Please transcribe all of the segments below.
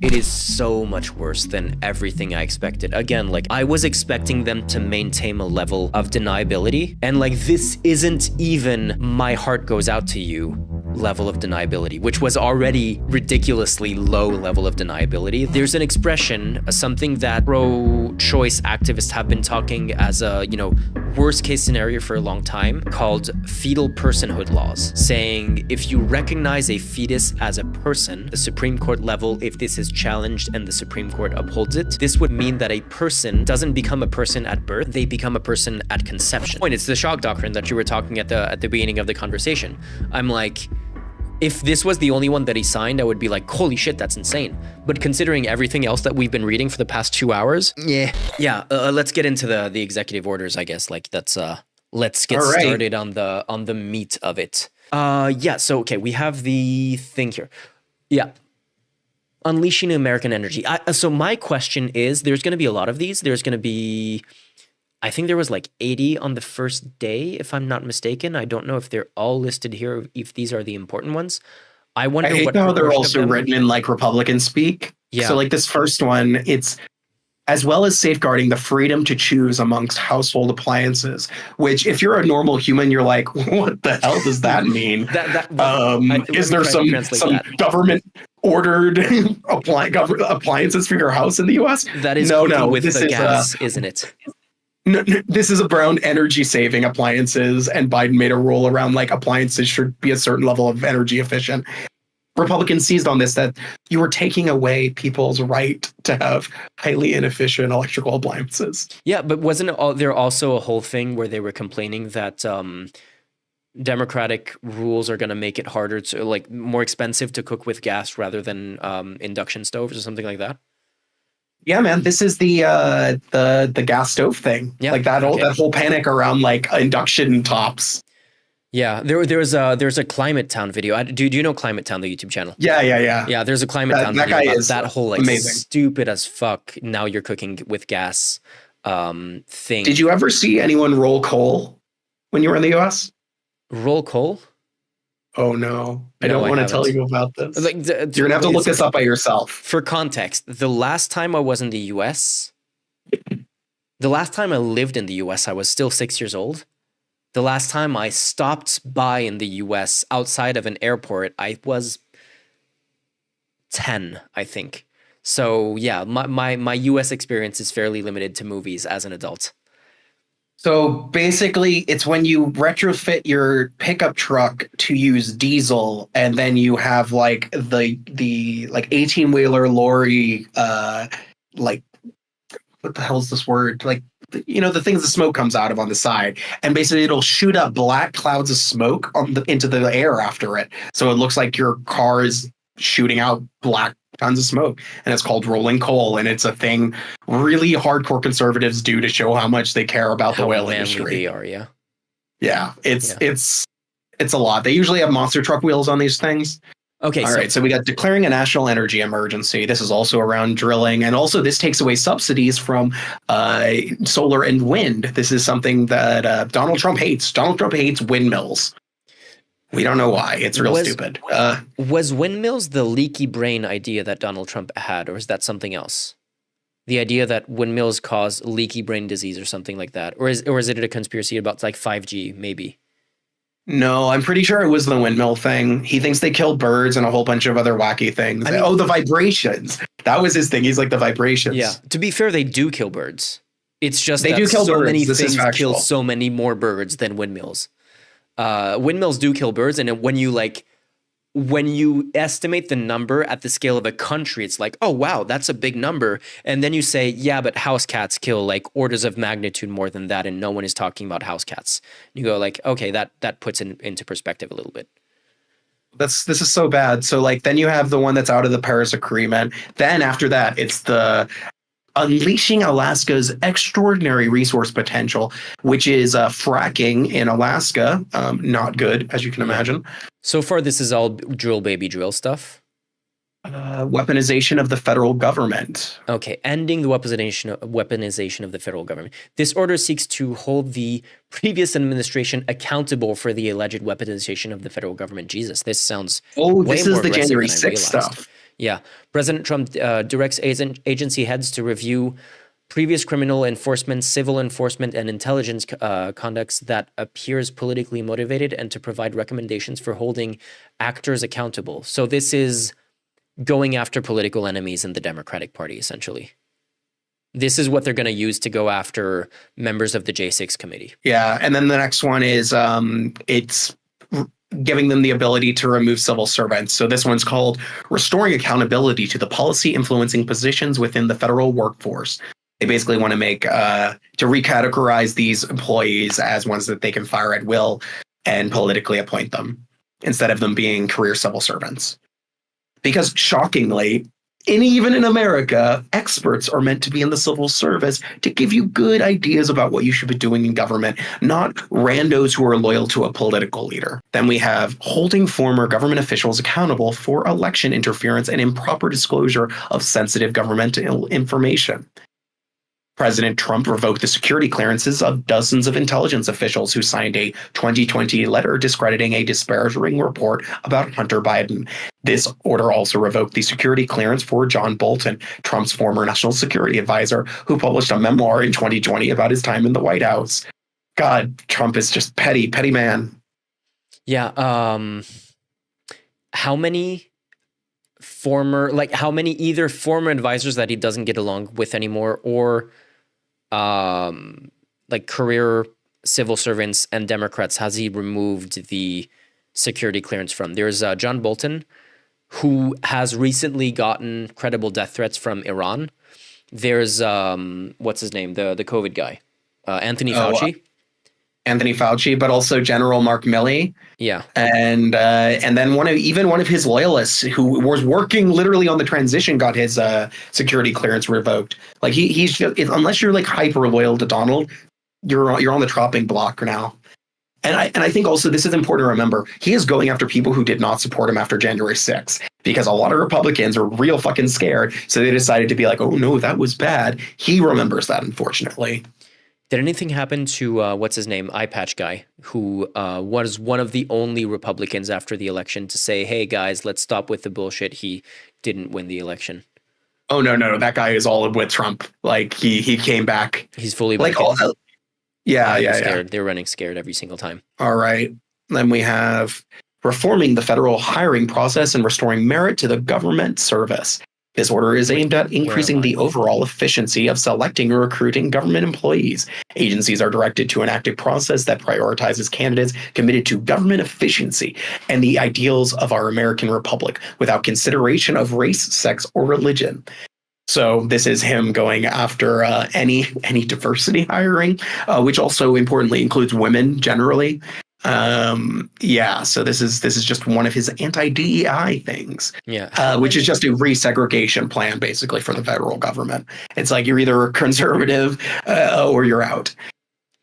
It is so much worse than everything I expected. Again, like, I was expecting them to maintain a level of deniability, and like, this isn't even my heart goes out to you level of deniability, which was already ridiculously low level of deniability. There's an expression, something that pro-choice activists have been talking as a, worst case scenario for a long time, called fetal personhood laws, saying if you recognize a fetus as a person, the Supreme Court level, if this is challenged and the Supreme Court upholds it, this would mean that a person doesn't become a person at birth, they become a person at conception. It's the shock doctrine that you were talking at the beginning of the conversation. I'm like, if this was the only one that he signed, I would be like, holy shit, that's insane. But considering everything else that we've been reading for the past 2 hours, yeah. Let's get into the executive orders, I guess. Like, let's get started on the meat of it. So okay, we have the thing here. Yeah. Unleashing American energy. So my question is, there's going to be a lot of these. There's going to be, I think there was like 80 on the first day, if I'm not mistaken. I don't know if they're all listed here, if these are the important ones. I wonder what how they're also written in like Republican speak. Yeah. So like this first one, it's as well as safeguarding the freedom to choose amongst household appliances, which if you're a normal human, you're like, what the hell does that mean? Is there some government ordered appliances for your house in the US? That is no. With the gas, isn't it? No, this is around energy saving appliances, and Biden made a rule around like appliances should be a certain level of energy efficient. Republicans seized on this, that you were taking away people's right to have highly inefficient electrical appliances. Yeah, but wasn't there also a whole thing where they were complaining that Democratic rules are going to make it harder to, like, more expensive to cook with gas rather than induction stoves or something like that? Yeah, man, this is the gas stove thing. Yeah, like that whole panic around like induction tops. Yeah, there's a Climate Town video. Do you know Climate Town, the YouTube channel? Yeah. Yeah, there's a Climate Town video about that whole like amazing, stupid as fuck, now you're cooking with gas thing. Did you ever see anyone roll coal when you were in the US? Roll coal? Oh no, I don't want to tell you about this. Like, you're gonna have to look this up by yourself. For context, the last time I was in the US, the last time I lived in the US, I was still 6 years old. The last time I stopped by in the US outside of an airport, I was 10, I think. So yeah, my US experience is fairly limited to movies as an adult. So basically, it's when you retrofit your pickup truck to use diesel, and then you have like the like 18-wheeler lorry, like, what the hell is this word? Like, the things the smoke comes out of on the side, and basically it'll shoot up black clouds of smoke into the air after it. So it looks like your car is shooting out black tons of smoke, and it's called rolling coal, and it's a thing really hardcore conservatives do to show how much they care about the oil industry. They are, yeah. Yeah, it's a lot. They usually have monster truck wheels on these things. Okay. All right. So we got declaring a national energy emergency. This is also around drilling. And also this takes away subsidies from solar and wind. This is something that Donald Trump hates. Donald Trump hates windmills. We don't know why. It's real stupid. Was windmills the leaky brain idea that Donald Trump had, or is that something else? The idea that windmills cause leaky brain disease or something like that? Or is it a conspiracy about like 5G, maybe? No, I'm pretty sure it was the windmill thing. He thinks they killed birds and a whole bunch of other wacky things. The vibrations. That was his thing. He's like, the vibrations. Yeah. To be fair, they do kill birds. It's just they do kill so birds. Many things kill so many more birds than windmills. Windmills do kill birds, and when you estimate the number at the scale of a country, it's like, oh wow, that's a big number. And then you say, yeah, but house cats kill like orders of magnitude more than that, and no one is talking about house cats. You go like, okay, that puts it into perspective a little bit. This is so bad. So like, then you have the one that's out of the Paris Agreement. Then after that, it's the unleashing Alaska's extraordinary resource potential, which is fracking in Alaska. Not good, as you can imagine. So far, this is all drill baby drill stuff. Weaponization of the federal government. Okay, ending the weaponization of the federal government. This order seeks to hold the previous administration accountable for the alleged weaponization of the federal government. Jesus, this sounds this is the January 6th stuff. Yeah. President Trump directs agency heads to review previous criminal enforcement, civil enforcement, and intelligence conducts that appears politically motivated and to provide recommendations for holding actors accountable. So this is going after political enemies in the Democratic Party, essentially. This is what they're going to use to go after members of the J6 committee. Yeah. And then the next one is it's giving them the ability to remove civil servants. So this one's called Restoring Accountability to the Policy Influencing Positions Within the Federal Workforce. They basically want to make to recategorize these employees as ones that they can fire at will and politically appoint them instead of them being career civil servants. Because shockingly, even in America, experts are meant to be in the civil service to give you good ideas about what you should be doing in government, not randos who are loyal to a political leader. Then we have holding former government officials accountable for election interference and improper disclosure of sensitive governmental information. President Trump revoked the security clearances of dozens of intelligence officials who signed a 2020 letter discrediting a disparaging report about Hunter Biden. This order also revoked the security clearance for John Bolton, Trump's former national security advisor, who published a memoir in 2020 about his time in the White House. God, Trump is just petty man. Yeah. How many either former advisors that he doesn't get along with anymore, or like career civil servants and Democrats has he removed the security clearance from? There's John Bolton, who has recently gotten credible death threats from Iran. There's what's his name, the COVID guy, Anthony Fauci. Anthony Fauci, but also General Mark Milley. Yeah, and then one of his loyalists who was working literally on the transition got his security clearance revoked. Like he's just, unless you're like hyper loyal to Donald, you're on the chopping block now. And I think also this is important to remember. He is going after people who did not support him after January 6th, because a lot of Republicans are real fucking scared. So they decided to be like, oh no, that was bad. He remembers that, unfortunately. Did anything happen to what's his name, eye patch guy, who was one of the only Republicans after the election to say, "Hey guys, let's stop with the bullshit. He didn't win the election." Oh no, that guy is all with Trump. Like he came back. He's fully like yeah. They're running scared every single time. All right. Then we have reforming the federal hiring process and restoring merit to the government service. This order is aimed at increasing the overall efficiency of selecting and recruiting government employees. Agencies are directed to enact a process that prioritizes candidates committed to government efficiency and the ideals of our American Republic without consideration of race, sex, or religion. So this is him going after any diversity hiring, which also importantly includes women generally. So this is just one of his anti-DEI things. Yeah. Which is just a resegregation plan basically for the federal government. It's like you're either a conservative or you're out.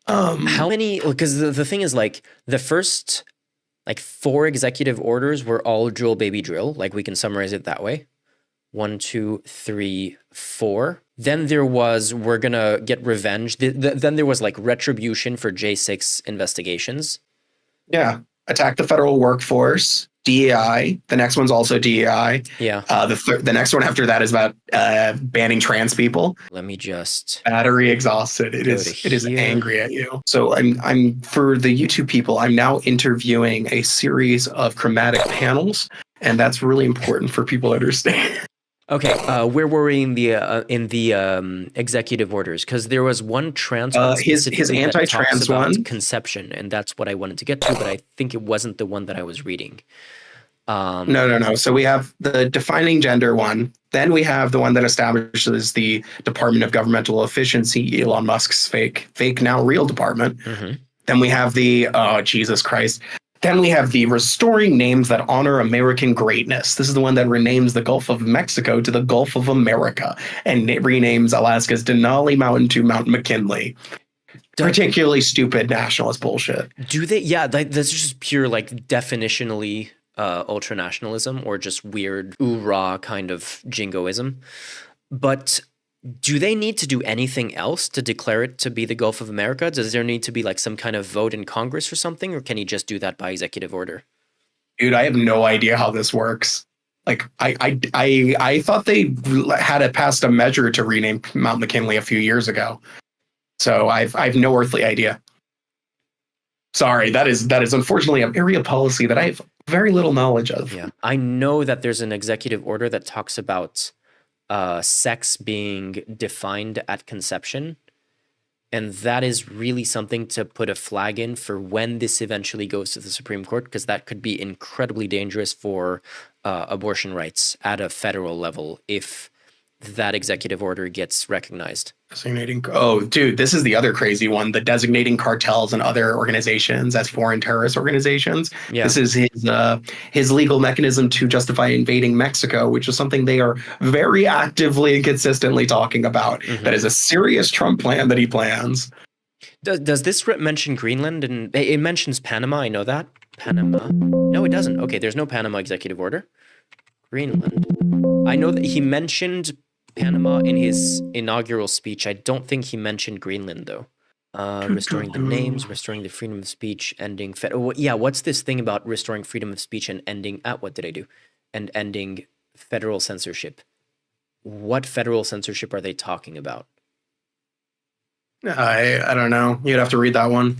How many? Because the thing is, like, the first 4 executive orders were all drill baby drill. Like, we can summarize it that way. 1, 2, 3, 4. Then there was, we're gonna get revenge. Then there was like retribution for J6 investigations. Yeah. Attack the federal workforce, DEI. The next one's also DEI. Yeah. The next one after that is about banning trans people. Let me just battery exhausted. It is angry at you. So I'm for the YouTube people, I'm now interviewing a series of chromatic panels, and that's really important for people to understand. Okay, where were we in the executive orders? Because there was one trans one his anti-trans one, conception, and that's what I wanted to get to, but I think it wasn't the one that I was reading. No. So we have the defining gender one. Then we have the one that establishes the Department of Governmental Efficiency, Elon Musk's fake now real department. Mm-hmm. Then we have the Jesus Christ. Then we have the Restoring Names That Honor American Greatness. This is the one that renames the Gulf of Mexico to the Gulf of America, and it renames Alaska's Denali Mountain to Mount McKinley. Particularly stupid nationalist bullshit. Do they? Yeah, that's just pure definitionally ultranationalism, or just weird oorah kind of jingoism. But do they need to do anything else to declare it to be the Gulf of America? Does there need to be some kind of vote in Congress or something, or can he just do that by executive order? Dude, I have no idea how this works. Like I thought they had passed a measure to rename Mount McKinley a few years ago. So I've no earthly idea. Sorry, that is unfortunately an area policy that I have very little knowledge of. Yeah, I know that there's an executive order that talks about sex being defined at conception. And that is really something to put a flag in for when this eventually goes to the Supreme Court, because that could be incredibly dangerous for abortion rights at a federal level if that executive order gets recognized. Designating. Oh, dude, this is the other crazy one. The designating cartels and other organizations as foreign terrorist organizations. Yeah. This is his legal mechanism to justify invading Mexico, which is something they are very actively and consistently talking about. That is a serious Trump plan that he plans. Does this mention Greenland? And it mentions Panama. I know that. Panama. No, it doesn't. Okay, there's no Panama executive order. Greenland. I know that he mentioned Panama in his inaugural speech. I don't think he mentioned Greenland, though. Restoring the names, restoring the freedom of speech, ending... what's this thing about restoring freedom of speech and ending... what did I do? And ending federal censorship. What federal censorship are they talking about? I don't know. You'd have to read that one.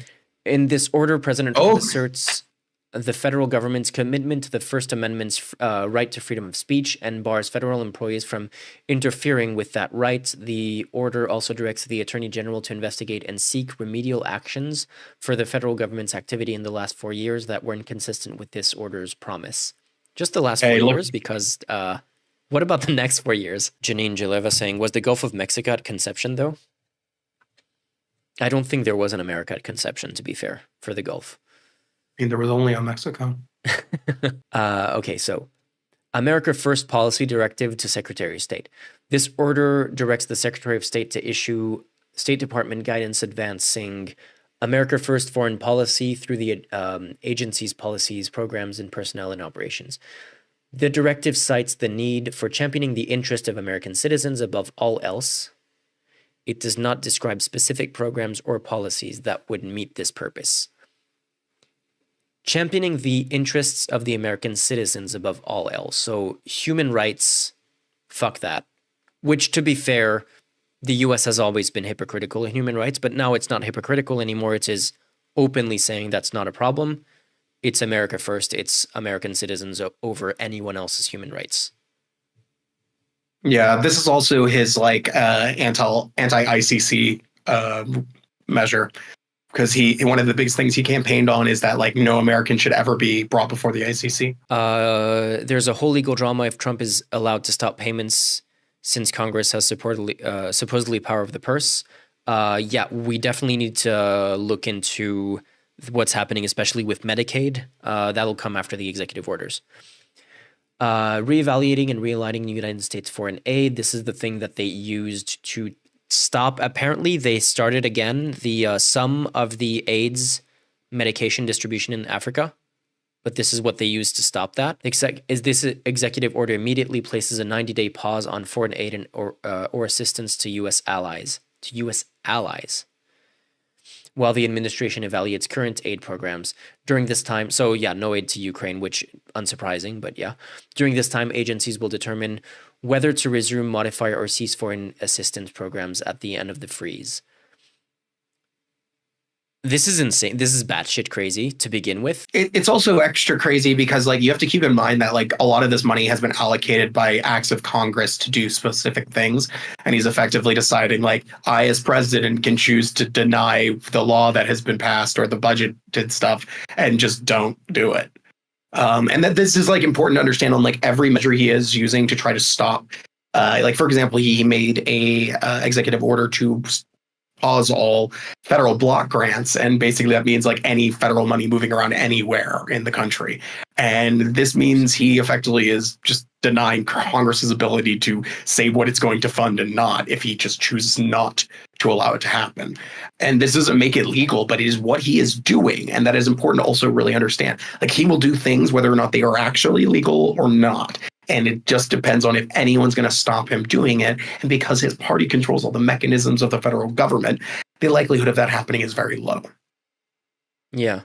In this order, President Trump asserts the federal government's commitment to the First Amendment's right to freedom of speech and bars federal employees from interfering with that right. The order also directs the Attorney General to investigate and seek remedial actions for the federal government's activity in the last 4 years that were inconsistent with this order's promise. Just the last 4 years, because what about the next 4 years? Janine Jaleva saying, was the Gulf of Mexico at conception, though? I don't think there was an America at conception, to be fair, for the Gulf. I mean, there was only on Mexico. Okay, so America First Policy Directive to Secretary of State. This order directs the Secretary of State to issue State Department guidance advancing America First foreign policy through the agency's policies, programs, and personnel and operations. The directive cites the need for championing the interest of American citizens above all else. It does not describe specific programs or policies that would meet this purpose. Championing the interests of the American citizens above all else. So human rights, fuck that. Which, to be fair, the US has always been hypocritical in human rights, but now it's not hypocritical anymore. It is openly saying that's not a problem. It's America first. It's American citizens over anyone else's human rights. Yeah, this is also his anti-ICC measure. Because one of the biggest things he campaigned on is that no American should ever be brought before the ICC. There's a whole legal drama if Trump is allowed to stop payments since Congress has supposedly power of the purse. We definitely need to look into what's happening, especially with Medicaid. That'll come after the executive orders. Reevaluating and realigning the United States foreign aid. This is the thing that they used to stop. Apparently, they started again the some of the AIDS medication distribution in Africa, but this is what they used to stop that. This executive order immediately places a 90-day pause on foreign aid or assistance to U.S. allies. While the administration evaluates current aid programs. During this time, no aid to Ukraine, which unsurprising, but yeah. During this time, agencies will determine whether to resume, modify, or cease foreign assistance programs at the end of the freeze. This is insane. This is batshit crazy to begin with. It's also extra crazy because you have to keep in mind that a lot of this money has been allocated by acts of Congress to do specific things. And he's effectively deciding I as president can choose to deny the law that has been passed or the budgeted stuff and just don't do it. And that this is important to understand on every measure he is using to try to stop. For example, he made a executive order to pause all federal block grants, and basically that means any federal money moving around anywhere in the country. And this means he effectively is just denying Congress's ability to say what it's going to fund and not, if he just chooses not to allow it to happen. And this doesn't make it legal, but it is what he is doing, and that is important to also really understand. He will do things whether or not they are actually legal or not. And it just depends on if anyone's going to stop him doing it. And because his party controls all the mechanisms of the federal government, the likelihood of that happening is very low. Yeah.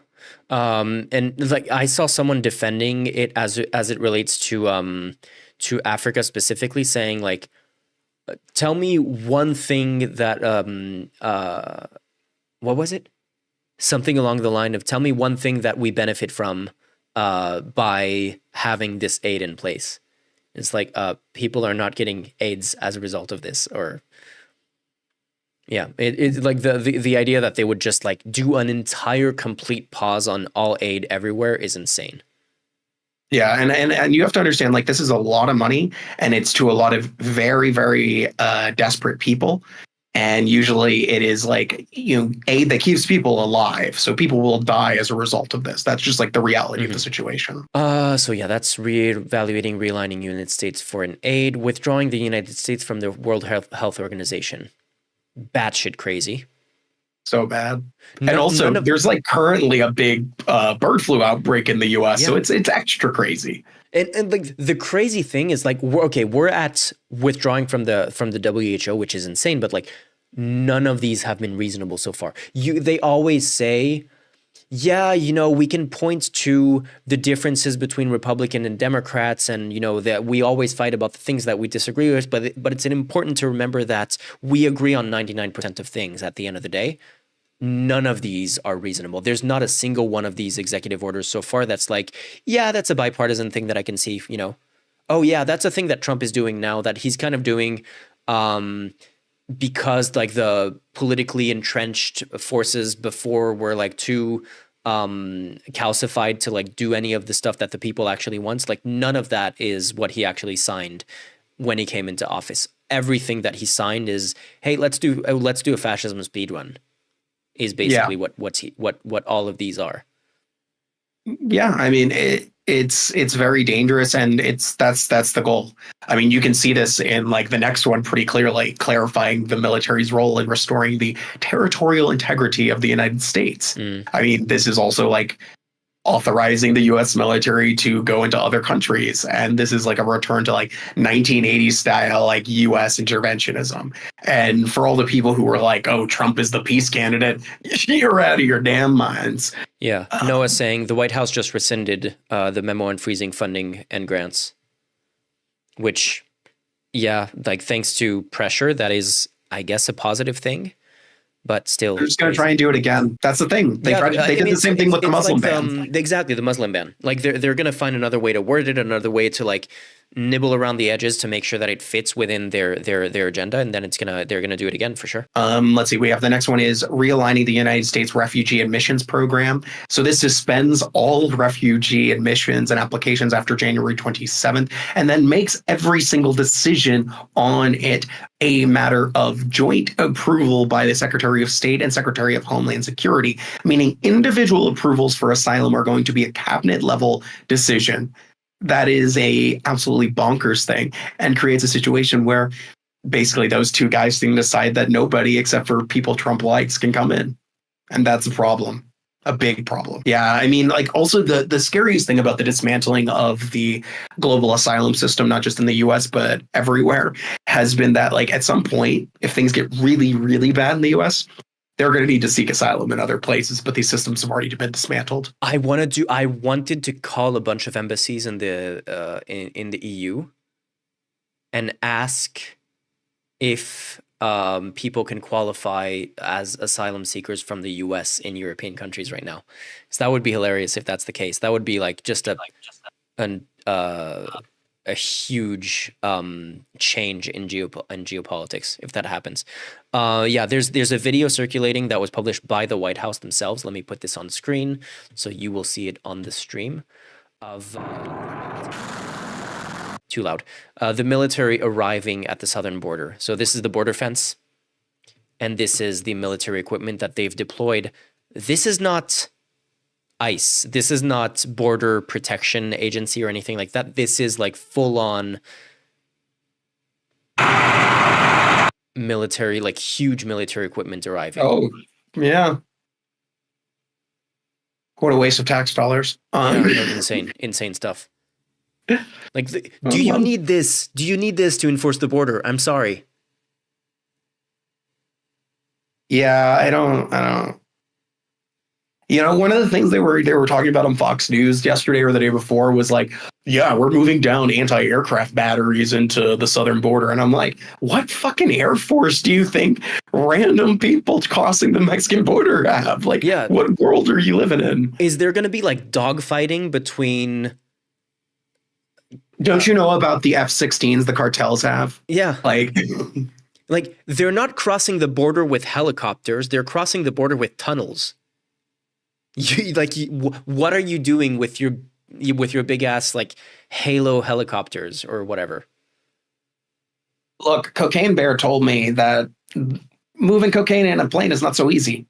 And like I saw someone defending it as it relates to Africa specifically, saying like, tell me one thing that what was it? Something along the line of, tell me one thing that we benefit from by having this aid in place. It's like people are not getting AIDS as a result of this, or yeah, it's like the idea that they would just like do an entire complete pause on all aid everywhere is insane. Yeah, and you have to understand, like, this is a lot of money, and it's to a lot of very, very desperate people. And usually it is like, aid that keeps people alive. So people will die as a result of this. That's just like the reality of the situation. So yeah, that's reevaluating, realigning United States foreign aid, withdrawing the United States from the World Health Organization. Batshit crazy. So bad. And also, there's like currently a big bird flu outbreak in the US. Yeah. So it's extra crazy. And like the crazy thing is like, we're at withdrawing from the WHO, which is insane, but like none of these have been reasonable so far. They always say, yeah, we can point to the differences between Republican and Democrats, and that we always fight about the things that we disagree with, but it's important to remember that we agree on 99% of things at the end of the day. None of these are reasonable. There's not a single one of these executive orders so far that's like, yeah, that's a bipartisan thing that I can see, oh yeah, that's a thing that Trump is doing now that he's kind of doing because like the politically entrenched forces before were like too calcified to like do any of the stuff that the people actually wants. Like none of that is what he actually signed when he came into office. Everything that he signed is, hey, let's do a fascism speed run. Is basically what all of these are. Yeah, I mean it's very dangerous, and that's the goal. I mean, you can see this in like the next one pretty clearly, clarifying the military's role in restoring the territorial integrity of the United States. I mean, this is also like authorizing the U.S. military to go into other countries, and this is like a return to like 1980s style like U.S. interventionism. And for all the people who were like, "Oh, Trump is the peace candidate," you're out of your damn minds. Yeah, Noah saying the White House just rescinded the memo on freezing funding and grants, which, yeah, like thanks to pressure, that is, I guess, a positive thing. But still, they're just going to try and do it again. That's the thing. They did the same thing with the Muslim ban. Exactly, the Muslim ban. Like they're going to find another way to word it, another way to like nibble around the edges to make sure that it fits within their agenda, and then they're gonna do it again for sure. Let's see. We have the next one is realigning the United States refugee admissions program. So this suspends all refugee admissions and applications after January 27th, and then makes every single decision on it a matter of joint approval by the Secretary of State and Secretary of Homeland Security, meaning individual approvals for asylum are going to be a cabinet level decision. That is a absolutely bonkers thing, and creates a situation where basically those two guys can decide that nobody except for people Trump likes can come in. And that's a problem. A big problem. Yeah, I mean, like also the scariest thing about the dismantling of the global asylum system, not just in the US, but everywhere, has been that like at some point, if things get really, really bad in the US, they're going to need to seek asylum in other places, but these systems have already been dismantled. I wanted to call a bunch of embassies in the in the EU and ask if people can qualify as asylum seekers from the US in European countries right now. So that would be hilarious if that's the case. That would be like just a huge change in geopolitics if that happens. Yeah, there's a video circulating that was published by the White House themselves. Let me put this on screen so you will see it on the stream of too loud. The military arriving at the southern border. So this is the border fence, and this is the military equipment that they've deployed. This is not ICE. This is not Border Protection Agency or anything like that. This is like full-on military, like huge military equipment arriving. Oh, yeah. What a waste of tax dollars. Insane stuff. Like, do you need this? Do you need this to enforce the border? I'm sorry. Yeah, I don't. You know, one of the things they were talking about on Fox News yesterday or the day before was like, yeah, we're moving down anti-aircraft batteries into the southern border. And I'm like, what fucking Air Force do you think random people crossing the Mexican border have? Like, Yeah. what world are you living in? Is there going to be like dogfighting between? Don't you know about the F-16s the cartels have? Yeah. Like, Like they're not crossing the border with helicopters. They're crossing the border with tunnels. What are you doing with your big ass like Halo helicopters or whatever? look, Cocaine Bear told me that moving cocaine in a plane is not so easy.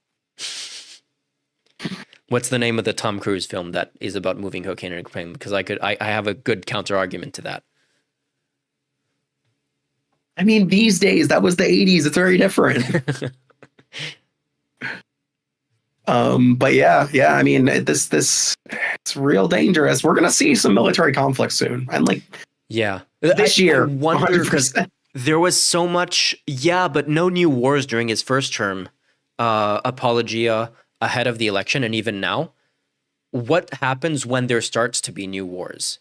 What's the name of the Tom Cruise film that is about moving cocaine in a plane? Because I have a good counter argument to that. I mean, these days, that was the 80s. It's very different. But yeah, I mean, this it's real dangerous. We're gonna see some military conflict soon, and like Yeah, this year, I wonder because 100%. there was so much. Yeah, but no new wars during his first term. Apologia ahead of the election, and even now, what happens when there starts to be new wars?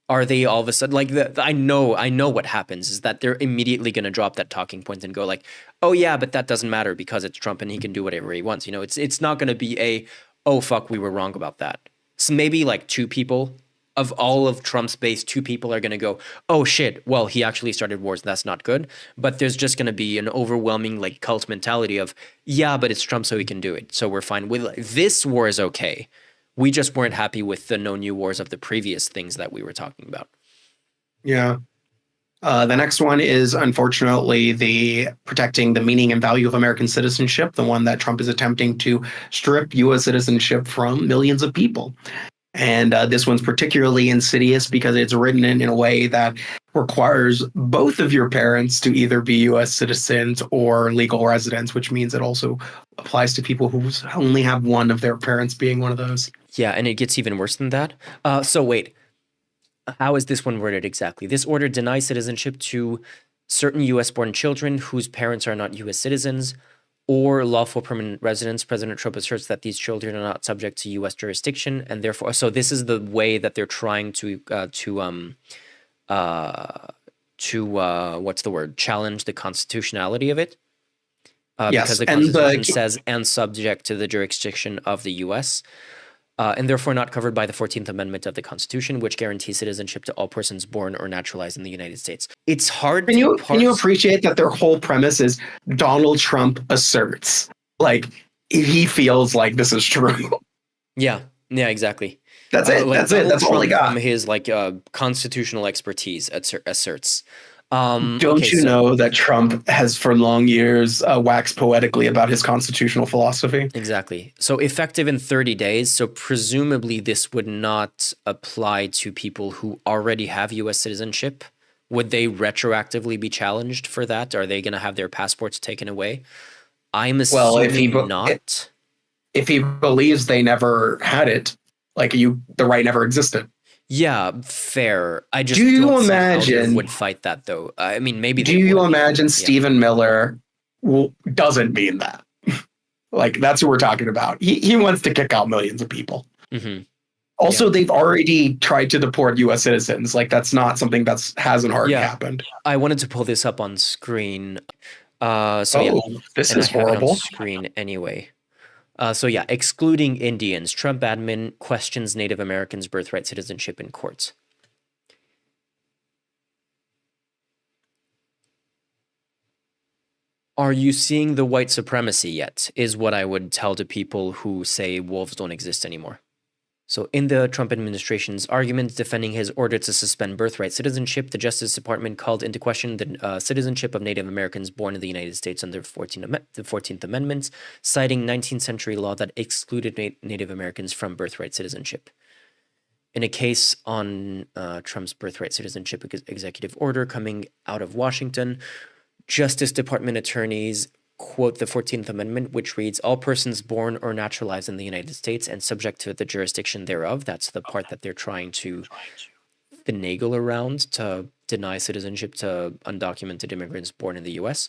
Are they all of a sudden like I know what happens is that they're immediately going to drop that talking point and go like, oh yeah, but that doesn't matter because it's Trump and he can do whatever he wants. You know, it's not going to be a, oh fuck, we were wrong about that. So maybe like two people of all of Trump's base, two people are going to go, oh shit, well he actually started wars. That's not good. But there's just going to be an overwhelming like cult mentality of, yeah, but it's Trump, so he can do it. So we're fine with this war is okay. We just weren't happy with the no new wars of the previous things that we were talking about. Yeah. The next one is unfortunately the protecting the meaning and value of American citizenship, the one that Trump is attempting to strip U.S. citizenship from millions of people. And this one's particularly insidious because it's written in a way that requires both of your parents to either be U.S. citizens or legal residents, which means it also applies to people who only have one of their parents being one of those. Yeah, and it gets even worse than that. So wait, how is this one worded exactly? This order denies citizenship to certain U.S.-born children whose parents are not U.S. citizens or lawful permanent residents. President Trump asserts that these children are not subject to U.S. jurisdiction, and therefore, so this is the way that they're trying to what's the word? Challenge the constitutionality of it. Yes, because the Constitution says and subject to the jurisdiction of the U.S. And therefore not covered by the 14th Amendment of the Constitution, which guarantees citizenship to all persons born or naturalized in the United States. It's hard Can you appreciate that their whole premise is Donald Trump asserts, like he feels like this is true. Yeah, exactly. That's it. Like That's it. That's all I got. From his like constitutional expertise asserts. Don't you know that Trump has for long years waxed poetically about his constitutional philosophy? Exactly. So effective in 30 days. So presumably this would not apply to people who already have U.S. citizenship. Would they retroactively be challenged for that? Are they going to have their passports taken away? I'm assuming not. If he believes they never had it, like the right never existed. Yeah, fair. I just do you don't imagine see how they would fight that though? I mean, maybe. Do you imagine Stephen Miller doesn't mean that? Like that's who we're talking about. He wants to kick out millions of people. Mm-hmm. Also, they've already tried to deport U.S. citizens. Like that's not something that hasn't already happened. I wanted to pull this up on screen. This is horrible. On screen anyway. Excluding Indians, Trump admin questions Native Americans' birthright citizenship in courts. Are you seeing the white supremacy yet? Is what I would tell to people who say wolves don't exist anymore. So in the Trump administration's arguments defending his order to suspend birthright citizenship, the Justice Department called into question the citizenship of Native Americans born in the United States under the 14th Amendment, citing 19th century law that excluded Native Americans from birthright citizenship. In a case on Trump's birthright citizenship executive order coming out of Washington, Justice Department attorneys quote the 14th Amendment, which reads, all persons born or naturalized in the United States and subject to the jurisdiction thereof. That's the part that they're trying to finagle around to deny citizenship to undocumented immigrants born in the U.S.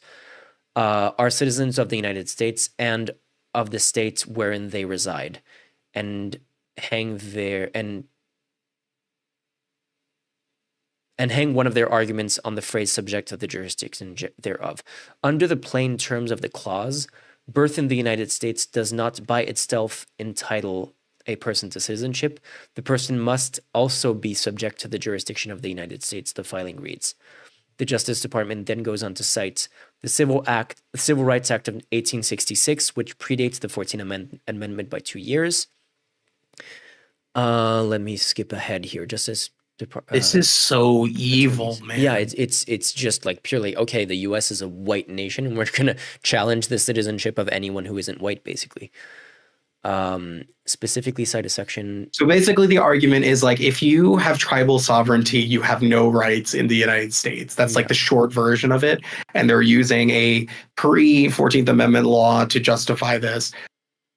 Are citizens of the United States and of the state wherein they reside, and hang their and hang one of their arguments on the phrase subject to the jurisdiction thereof. Under the plain terms of the clause, birth in the United States does not by itself entitle a person to citizenship. The person must also be subject to the jurisdiction of the United States, the filing reads. The Justice Department then goes on to cite the Civil Rights Act of 1866, which predates the 14th Amendment by 2 years. Let me skip ahead here. This is so evil, man. Yeah, it's just like purely, okay, the US is a white nation and we're gonna challenge the citizenship of anyone who isn't white, basically. Specifically cite a section. So basically the argument is like, if you have tribal sovereignty, you have no rights in the United States. That's like the short version of it. And they're using a pre-14th Amendment law to justify this.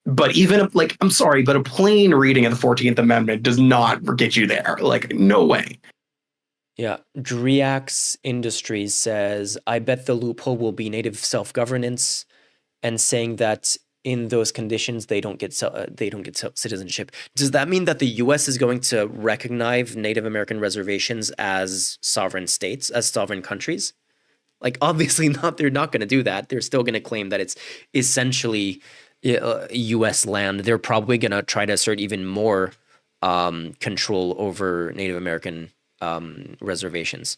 But even if, like, I'm sorry, but a plain reading of the 14th Amendment does not get you there. Like, no way. Yeah. Driax Industries says, I bet the loophole will be native self-governance, and saying that in those conditions, they don't get citizenship. Does that mean that the U.S. is going to recognize Native American reservations as sovereign states, as sovereign countries? Like, obviously not. They're not going to do that. They're still going to claim that it's essentially U.S. land. They're probably going to try to assert even more control over Native American reservations.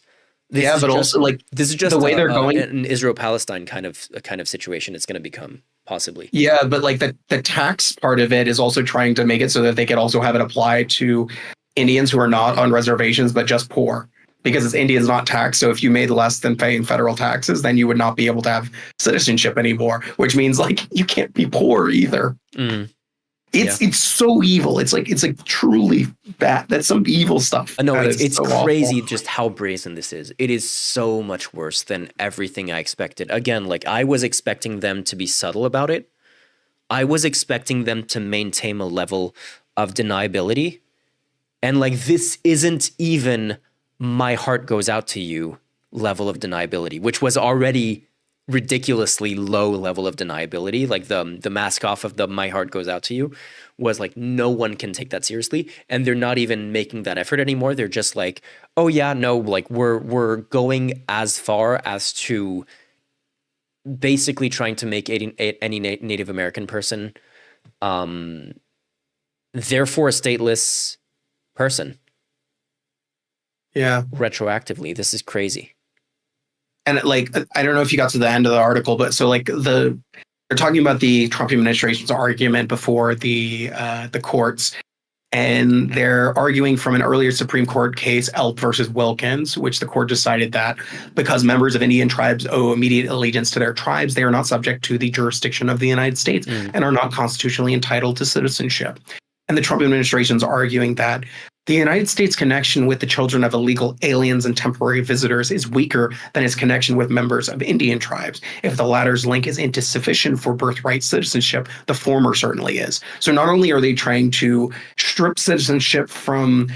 But also, like, this is just the way they're going, an Israel-Palestine kind of situation. It's going to become possibly. Yeah, but like the tax part of it is also trying to make it so that they could also have it apply to Indians who are not on reservations but just poor, because it's Indians not taxed. So if you made less than paying federal taxes, then you would not be able to have citizenship anymore, which means like you can't be poor either. It's so evil. It's like truly bad. That's some evil stuff. No, it's so crazy awful. just how brazen this is. It is so much worse than everything I expected. Again, like, I was expecting them to be subtle about it. I was expecting them to maintain a level of deniability. And like, this isn't even my heart goes out to you level of deniability, which was already ridiculously low level of deniability. Like the mask off of the my heart goes out to you was like, no one can take that seriously, and they're not even making that effort anymore. They're just like, oh yeah, no, like we're going as far as to basically trying to make any Native American person therefore a stateless person. Yeah, retroactively. This is crazy. and like, I don't know if you got to the end of the article, but so like they're talking about the Trump administration's argument before the courts, and they're arguing from an earlier Supreme Court case, Elp versus Wilkins, which the court decided that because members of Indian tribes owe immediate allegiance to their tribes, they are not subject to the jurisdiction of the United States and are not constitutionally entitled to citizenship. And the Trump administration's arguing that the United States' connection with the children of illegal aliens and temporary visitors is weaker than its connection with members of Indian tribes. If the latter's link is insufficient for birthright citizenship, the former certainly is. So not only are they trying to strip citizenship from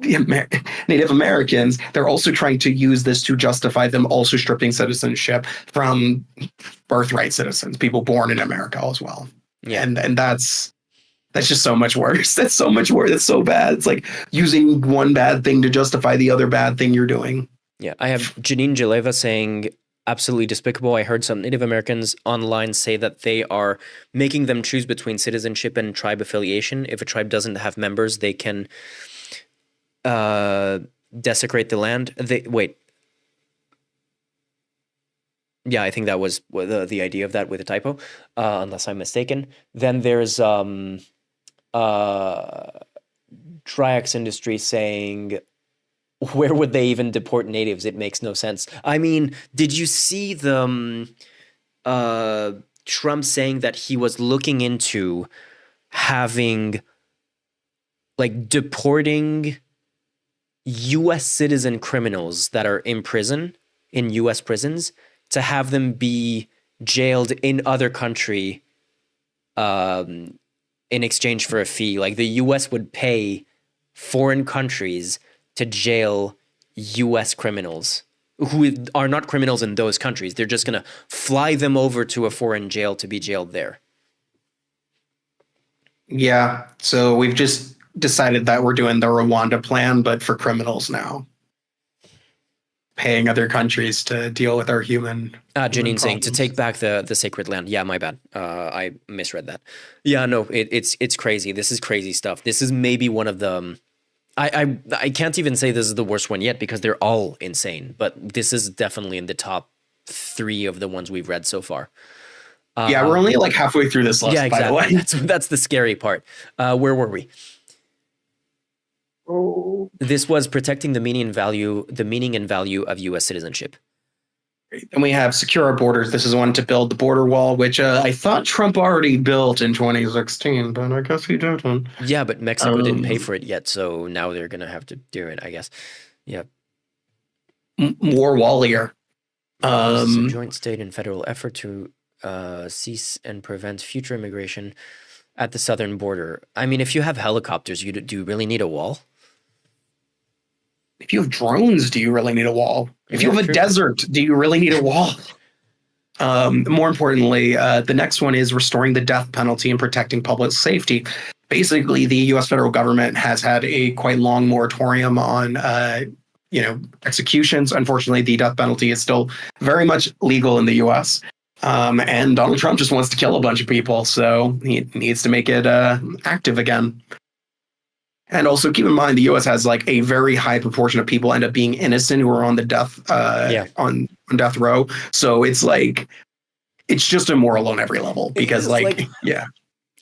Native Americans, they're also trying to use this to justify them also stripping citizenship from birthright citizens, people born in America as well. Yeah. And that's just so much worse. That's so much worse. That's so bad. It's like using one bad thing to justify the other bad thing you're doing. Yeah, I have Janine Jaleva saying, absolutely despicable. I heard some Native Americans online say that they are making them choose between citizenship and tribe affiliation. If a tribe doesn't have members, they can desecrate the land. Yeah, I think that was the idea of that with a typo, unless I'm mistaken. Then there's Triax Industry saying, where would they even deport natives? It makes no sense. I mean, did you see the Trump saying that he was looking into having, like, deporting U.S. citizen criminals that are in prison, in U.S. prisons, to have them be jailed in other country in exchange for a fee? Like, the U.S. would pay foreign countries to jail U.S. criminals who are not criminals in those countries. They're just going to fly them over to a foreign jail to be jailed there. Yeah. So we've just decided that we're doing the Rwanda plan, but for criminals now, paying other countries to deal with our human Janine saying to problems. take back the sacred land. Yeah, my bad. I misread that. Yeah, no, it's crazy. This is crazy stuff. This is maybe one of the. I can't even say this is the worst one yet because they're all insane. But this is definitely in the top 3 of the ones we've read so far. Yeah, we're only like halfway through this Yeah, list, by the exactly. way. That's the scary part. Where were we? Oh. This was protecting the meaning and value of U.S. citizenship. And we have secure our borders. This is one to build the border wall, which I thought Trump already built in 2016, but I guess he didn't. Yeah, but Mexico didn't pay for it yet, so now they're gonna have to do it, I guess. Yeah. More wallier. This is a joint state and federal effort to cease and prevent future immigration at the southern border. I mean, if you have helicopters, do you really need a wall? If you have drones, do you really need a wall? If you Yeah, have a true. desert, do you really need a wall? More importantly, the next one is restoring the death penalty and protecting public safety. Basically, the U.S. federal government has had a quite long moratorium on, executions. Unfortunately, the death penalty is still very much legal in the U.S. And Donald Trump just wants to kill a bunch of people, so he needs to make it active again. And also keep in mind, the U.S. has like a very high proportion of people end up being innocent who are on the on death row. So it's like it's just immoral on every level because yeah.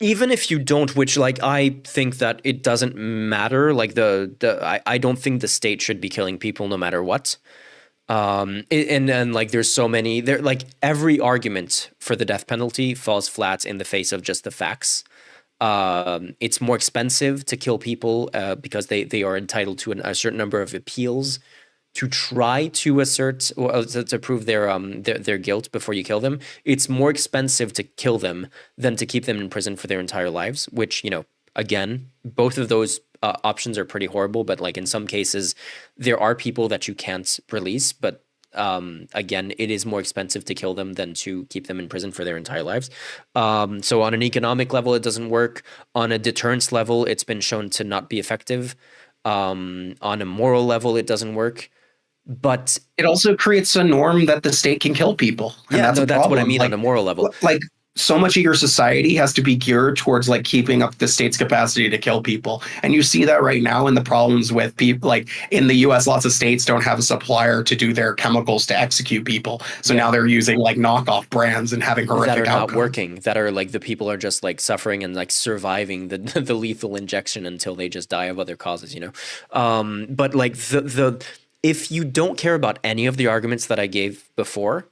Even if you don't, which like I think that it doesn't matter. Like I don't think the state should be killing people no matter what. And like there's so many there, like every argument for the death penalty falls flat in the face of just the facts. It's more expensive to kill people because they are entitled to a certain number of appeals to try to assert or to prove their guilt before you kill them. It's more expensive to kill them than to keep them in prison for their entire lives, which, again, both of those options are pretty horrible. But like in some cases, there are people that you can't release, but again, it is more expensive to kill them than to keep them in prison for their entire lives. So on an economic level, it doesn't work. On a deterrence level, it's been shown to not be effective. On a moral level, it doesn't work. But it also creates a norm that the state can kill people. And yeah, that's what I mean like, on a moral level. Like so much of your society has to be geared towards like keeping up the state's capacity to kill people. And you see that right now in the problems with people. Like in the US, lots of states don't have a supplier to do their chemicals to execute people. So now they're using like knockoff brands and having horrific that are outcomes. Not working, that are like the people are just like suffering and like surviving the lethal injection until they just die of other causes, but like the if you don't care about any of the arguments that I gave before,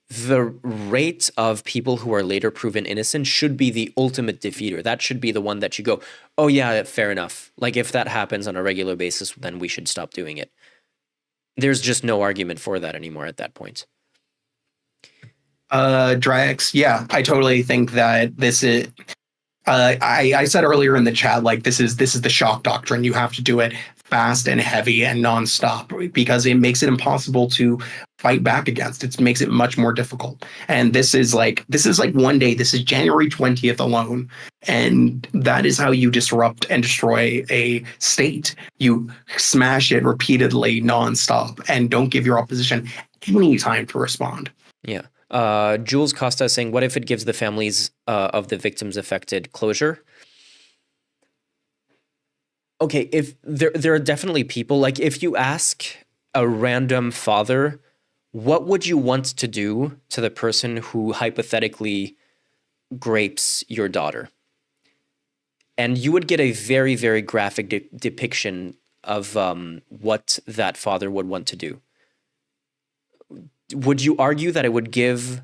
the rate of people who are later proven innocent should be the ultimate defeater. That should be the one that you go, oh yeah, fair enough. Like if that happens on a regular basis, then we should stop doing it. There's just no argument for that anymore at that point. Drax, yeah, I totally think that this is. I said earlier in the chat, like this is the shock doctrine. You have to do it fast and heavy and nonstop because it makes it impossible to fight back against. It makes it much more difficult. And this is like one day. This is January 20th alone, and that is how you disrupt and destroy a state. You smash it repeatedly, nonstop, and don't give your opposition any time to respond. Yeah. Jules Costa saying, what if it gives the families of the victims affected closure? Okay, if there are definitely people, like if you ask a random father, what would you want to do to the person who hypothetically grapes your daughter? And you would get a very, very graphic depiction of what that father would want to do. Would you argue that it would give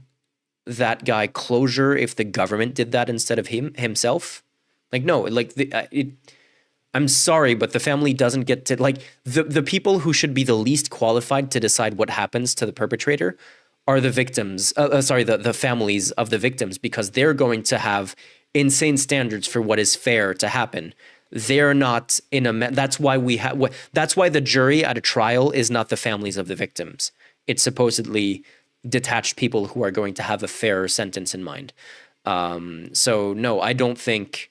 that guy closure if the government did that instead of himself? Like, no, like I'm sorry, but the family doesn't get to, like, the people who should be the least qualified to decide what happens to the perpetrator are the victims, the families of the victims, because they're going to have insane standards for what is fair to happen. They're not in a, that's why that's why the jury at a trial is not the families of the victims. It's supposedly detached people who are going to have a fairer sentence in mind. So no, I don't think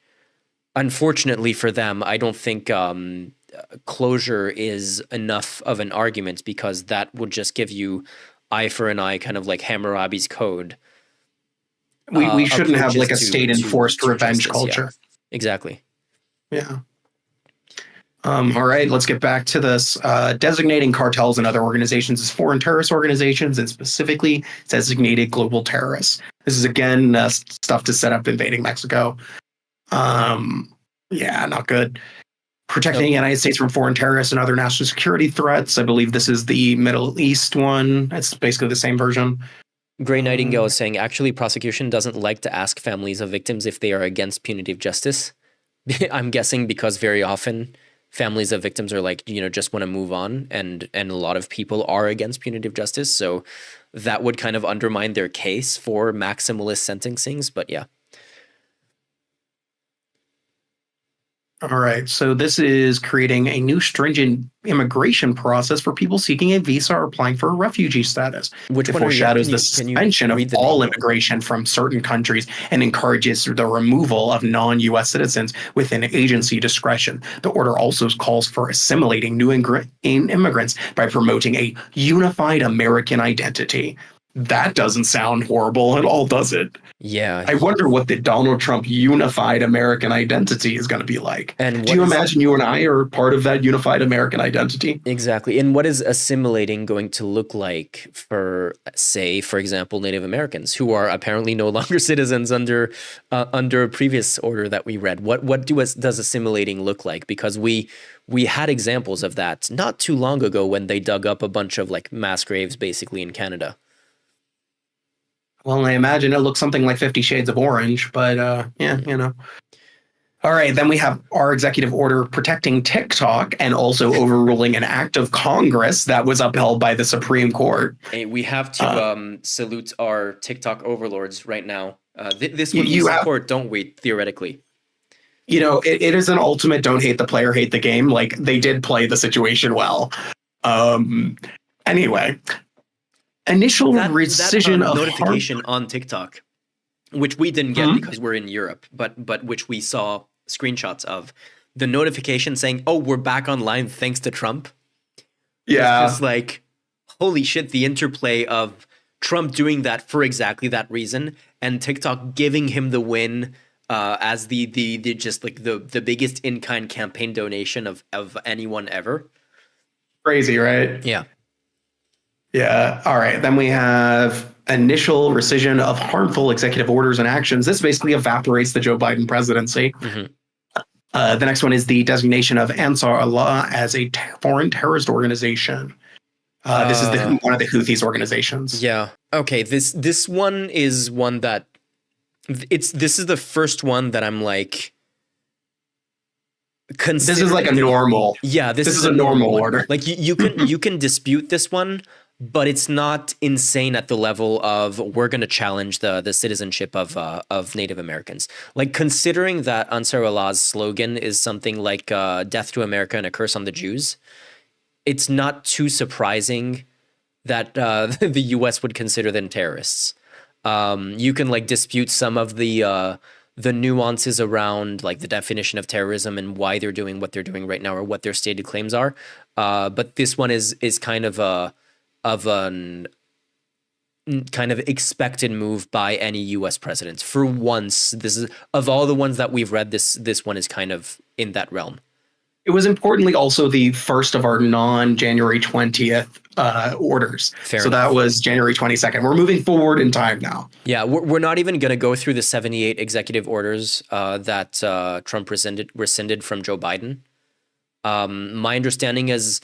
unfortunately for them, I don't think closure is enough of an argument, because that would just give you eye for an eye, kind of like Hammurabi's code We shouldn't have approaches like a state enforced to revenge justice. Yeah, culture. exactly. Yeah. All right, let's get back to this. Designating cartels and other organizations as foreign terrorist organizations, and specifically designated global terrorists. This is again stuff to set up invading Mexico. Yeah, not good. Protecting the United States from foreign terrorists and other national security threats. I believe this is the Middle East one. It's basically the same version. Gray Nightingale is saying, actually, prosecution doesn't like to ask families of victims if they are against punitive justice. I'm guessing because very often families of victims are like, just want to move on, and a lot of people are against punitive justice. So that would kind of undermine their case for maximalist sentencings. But yeah. All right, so this is creating a new stringent immigration process for people seeking a visa or applying for a refugee status. Which it one foreshadows the suspension of all immigration from certain countries and encourages the removal of non-U.S. citizens within agency discretion. The order also calls for assimilating new immigrants by promoting a unified American identity. That doesn't sound horrible at all, does it? Yeah. I wonder what the Donald Trump unified American identity is going to be like. And do you imagine you and I are part of that unified American identity? Exactly. And what is assimilating going to look like for, say, for example, Native Americans, who are apparently no longer citizens under a previous order that we read? What does assimilating look like? Because we had examples of that not too long ago when they dug up a bunch of like mass graves basically in Canada. Well, I imagine it looks something like 50 Shades of Orange, but yeah. All right, then we have our executive order protecting TikTok and also overruling an act of Congress that was upheld by the Supreme Court. Hey, we have to salute our TikTok overlords right now. This one we support, don't we, theoretically? It is an ultimate don't hate the player, hate the game. Like, they did play the situation well. Anyway. Initial rescission of notification on TikTok, which we didn't get because we're in Europe, but which we saw screenshots of, the notification saying, "Oh, we're back online thanks to Trump." Yeah, it's just like, holy shit! The interplay of Trump doing that for exactly that reason, and TikTok giving him the win as the just like the biggest in-kind campaign donation of anyone ever. Crazy, right? Yeah. Yeah. All right. Then we have initial rescission of harmful executive orders and actions. This basically evaporates the Joe Biden presidency. The next one is the designation of Ansar Allah as a foreign terrorist organization. This is one of the Houthis organizations. Yeah. Okay. This one is one that this is the first one that I'm like. This is like a normal. Yeah. This is a normal order. Like you can dispute this one, but it's not insane at the level of we're going to challenge the citizenship of Native Americans. Like, considering that Ansar Allah's slogan is something like "Death to America and a curse on the Jews," it's not too surprising that the U.S. would consider them terrorists. You can like dispute some of the nuances around like the definition of terrorism and why they're doing what they're doing right now or what their stated claims are. But this one is kind of an kind of expected move by any U.S. president. For once, this is, of all the ones that we've read, this one is kind of in that realm. It was importantly also the first of our non-January 20th orders. Fair so enough. That was January 22nd. We're moving forward in time now. Yeah, we're not even going to go through the 78 executive orders that Trump rescinded from Joe Biden. My understanding is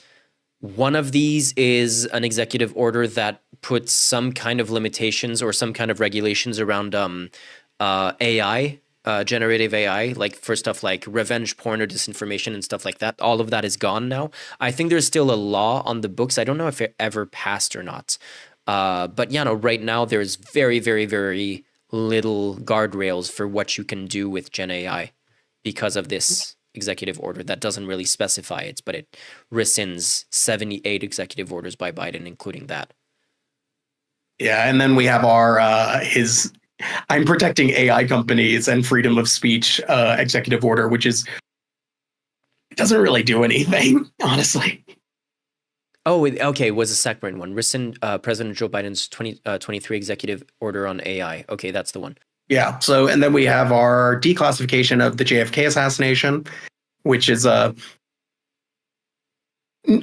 one of these is an executive order that puts some kind of limitations or some kind of regulations around AI, generative AI, like for stuff like revenge porn or disinformation and stuff like that. All of that is gone now. I think there's still a law on the books. I don't know if it ever passed or not. But right now there's very, very, very little guardrails for what you can do with Gen AI because of this executive order that doesn't really specify it, but it rescinds 78 executive orders by Biden, including that. Yeah, and then we have our his I'm protecting AI companies and freedom of speech executive order, which is doesn't really do anything, honestly. Oh, okay. It was a separate one. Rescind President Joe Biden's 2023 executive order on AI. Okay, that's the one. Yeah. So, and then we have our declassification of the JFK assassination, which is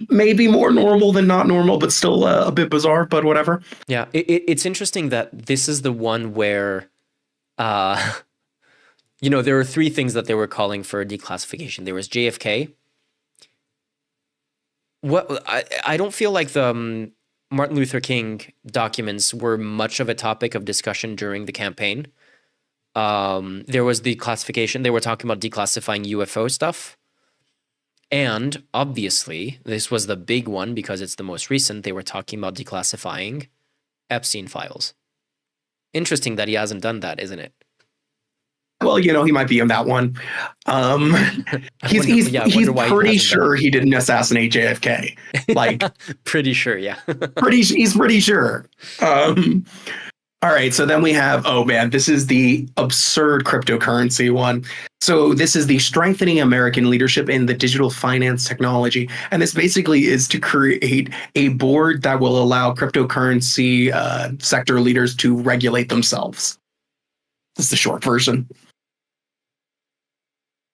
maybe more normal than not normal, but still a bit bizarre, but whatever. Yeah, it's interesting that this is the one where, there were three things that they were calling for declassification. There was JFK. I don't feel like the Martin Luther King documents were much of a topic of discussion during the campaign. There was declassification. They were talking about declassifying UFO stuff. And obviously, this was the big one because it's the most recent. They were talking about declassifying Epstein files. Interesting that he hasn't done that, isn't it? Well, he might be in that one. He's pretty sure he didn't assassinate JFK. Like, pretty sure, yeah. He's pretty sure. All right, so then we have, oh man, this is the absurd cryptocurrency one. So this is the strengthening American leadership in the digital finance technology. And this basically is to create a board that will allow cryptocurrency sector leaders to regulate themselves. This is the short version.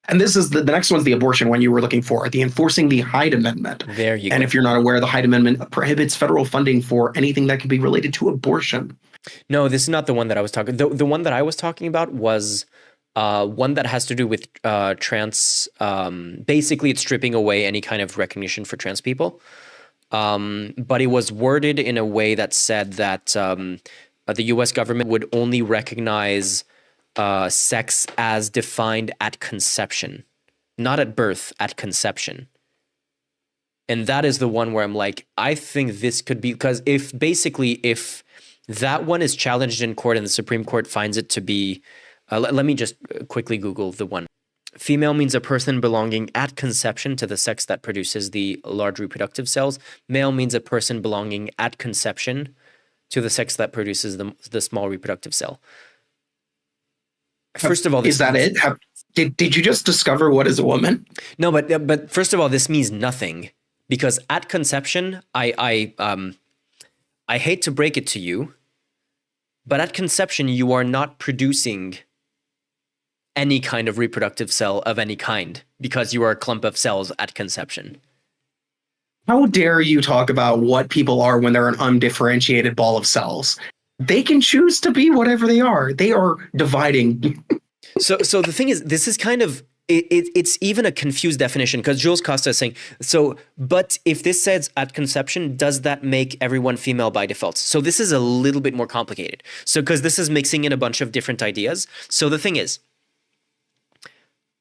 And this is the next one's the abortion one you were looking for, the enforcing the Hyde Amendment. There you go. And if you're not aware, the Hyde Amendment prohibits federal funding for anything that could be related to abortion. No, this is not the one that I was talking. The one that I was talking about was one that has to do with trans. Basically, it's stripping away any kind of recognition for trans people. But it was worded in a way that said that the U.S. government would only recognize sex as defined at conception, not at birth, at conception. And that is the one where I'm like, I think this could be, because if that one is challenged in court and the Supreme Court finds it to be, let me just quickly Google the one. Female means a person belonging at conception to the sex that produces the large reproductive cells. Male means a person belonging at conception to the sex that produces the small reproductive cell. First of all, is that it? Did you just discover what is a woman? No, but first of all, this means nothing, because at conception, I hate to break it to you, but at conception, you are not producing any kind of reproductive cell of any kind because you are a clump of cells at conception. How dare you talk about what people are when they're an undifferentiated ball of cells? They can choose to be whatever they are. They are dividing. So the thing is, this is kind of, it's even a confused definition, because Jules Costa is saying, but if this says at conception, does that make everyone female by default? So this is a little bit more complicated. So because this is mixing in a bunch of different ideas. So the thing is,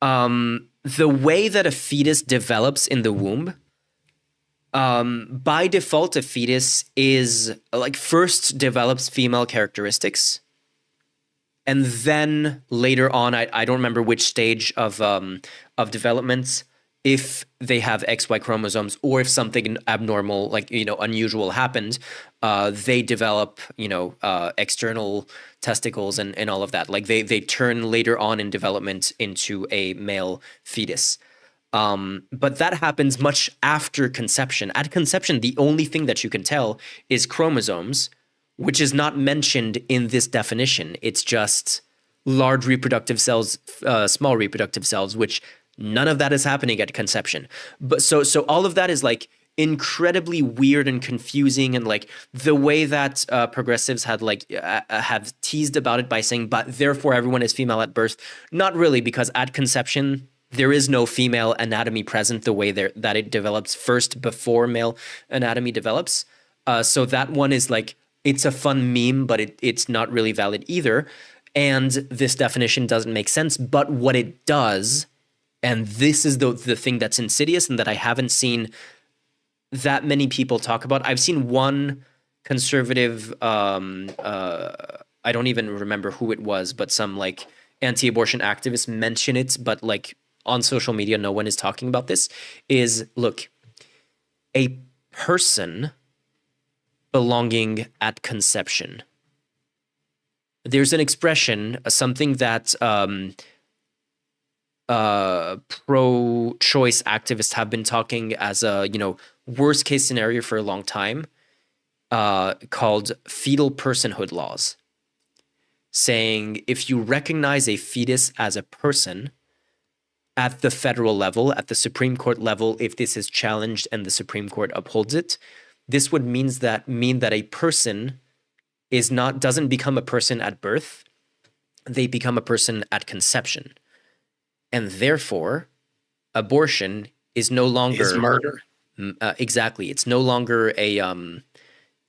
the way that a fetus develops in the womb, by default, a fetus is first develops female characteristics, and then later on, I don't remember which stage of development, if they have XY chromosomes or if something abnormal, unusual happened, they develop, external testicles and all of that. They turn later on in development into a male fetus. But that happens much after conception. At conception, the only thing that you can tell is chromosomes, which is not mentioned in this definition. It's just large reproductive cells, small reproductive cells, which none of that is happening at conception. But so all of that is incredibly weird and confusing, and the way that progressives had have teased about it by saying, but therefore everyone is female at birth. Not really, because at conception, there is no female anatomy present the way that it develops first before male anatomy develops. So that one is it's a fun meme, but it's not really valid either. And this definition doesn't make sense. But what it does, and this is the thing that's insidious and that I haven't seen that many people talk about. I've seen one conservative, I don't even remember who it was, but some anti-abortion activists mention it, but on social media, no one is talking about this, is, look, a person belonging at conception there's an expression, something that pro-choice activists have been talking as a, worst case scenario for a long time, called fetal personhood laws, saying if you recognize a fetus as a person at the federal level, at the Supreme Court level, if this is challenged and the Supreme Court upholds it, this would mean that a person doesn't become a person at birth, they become a person at conception. And therefore, abortion is no longer Is murder. Exactly. It's no longer a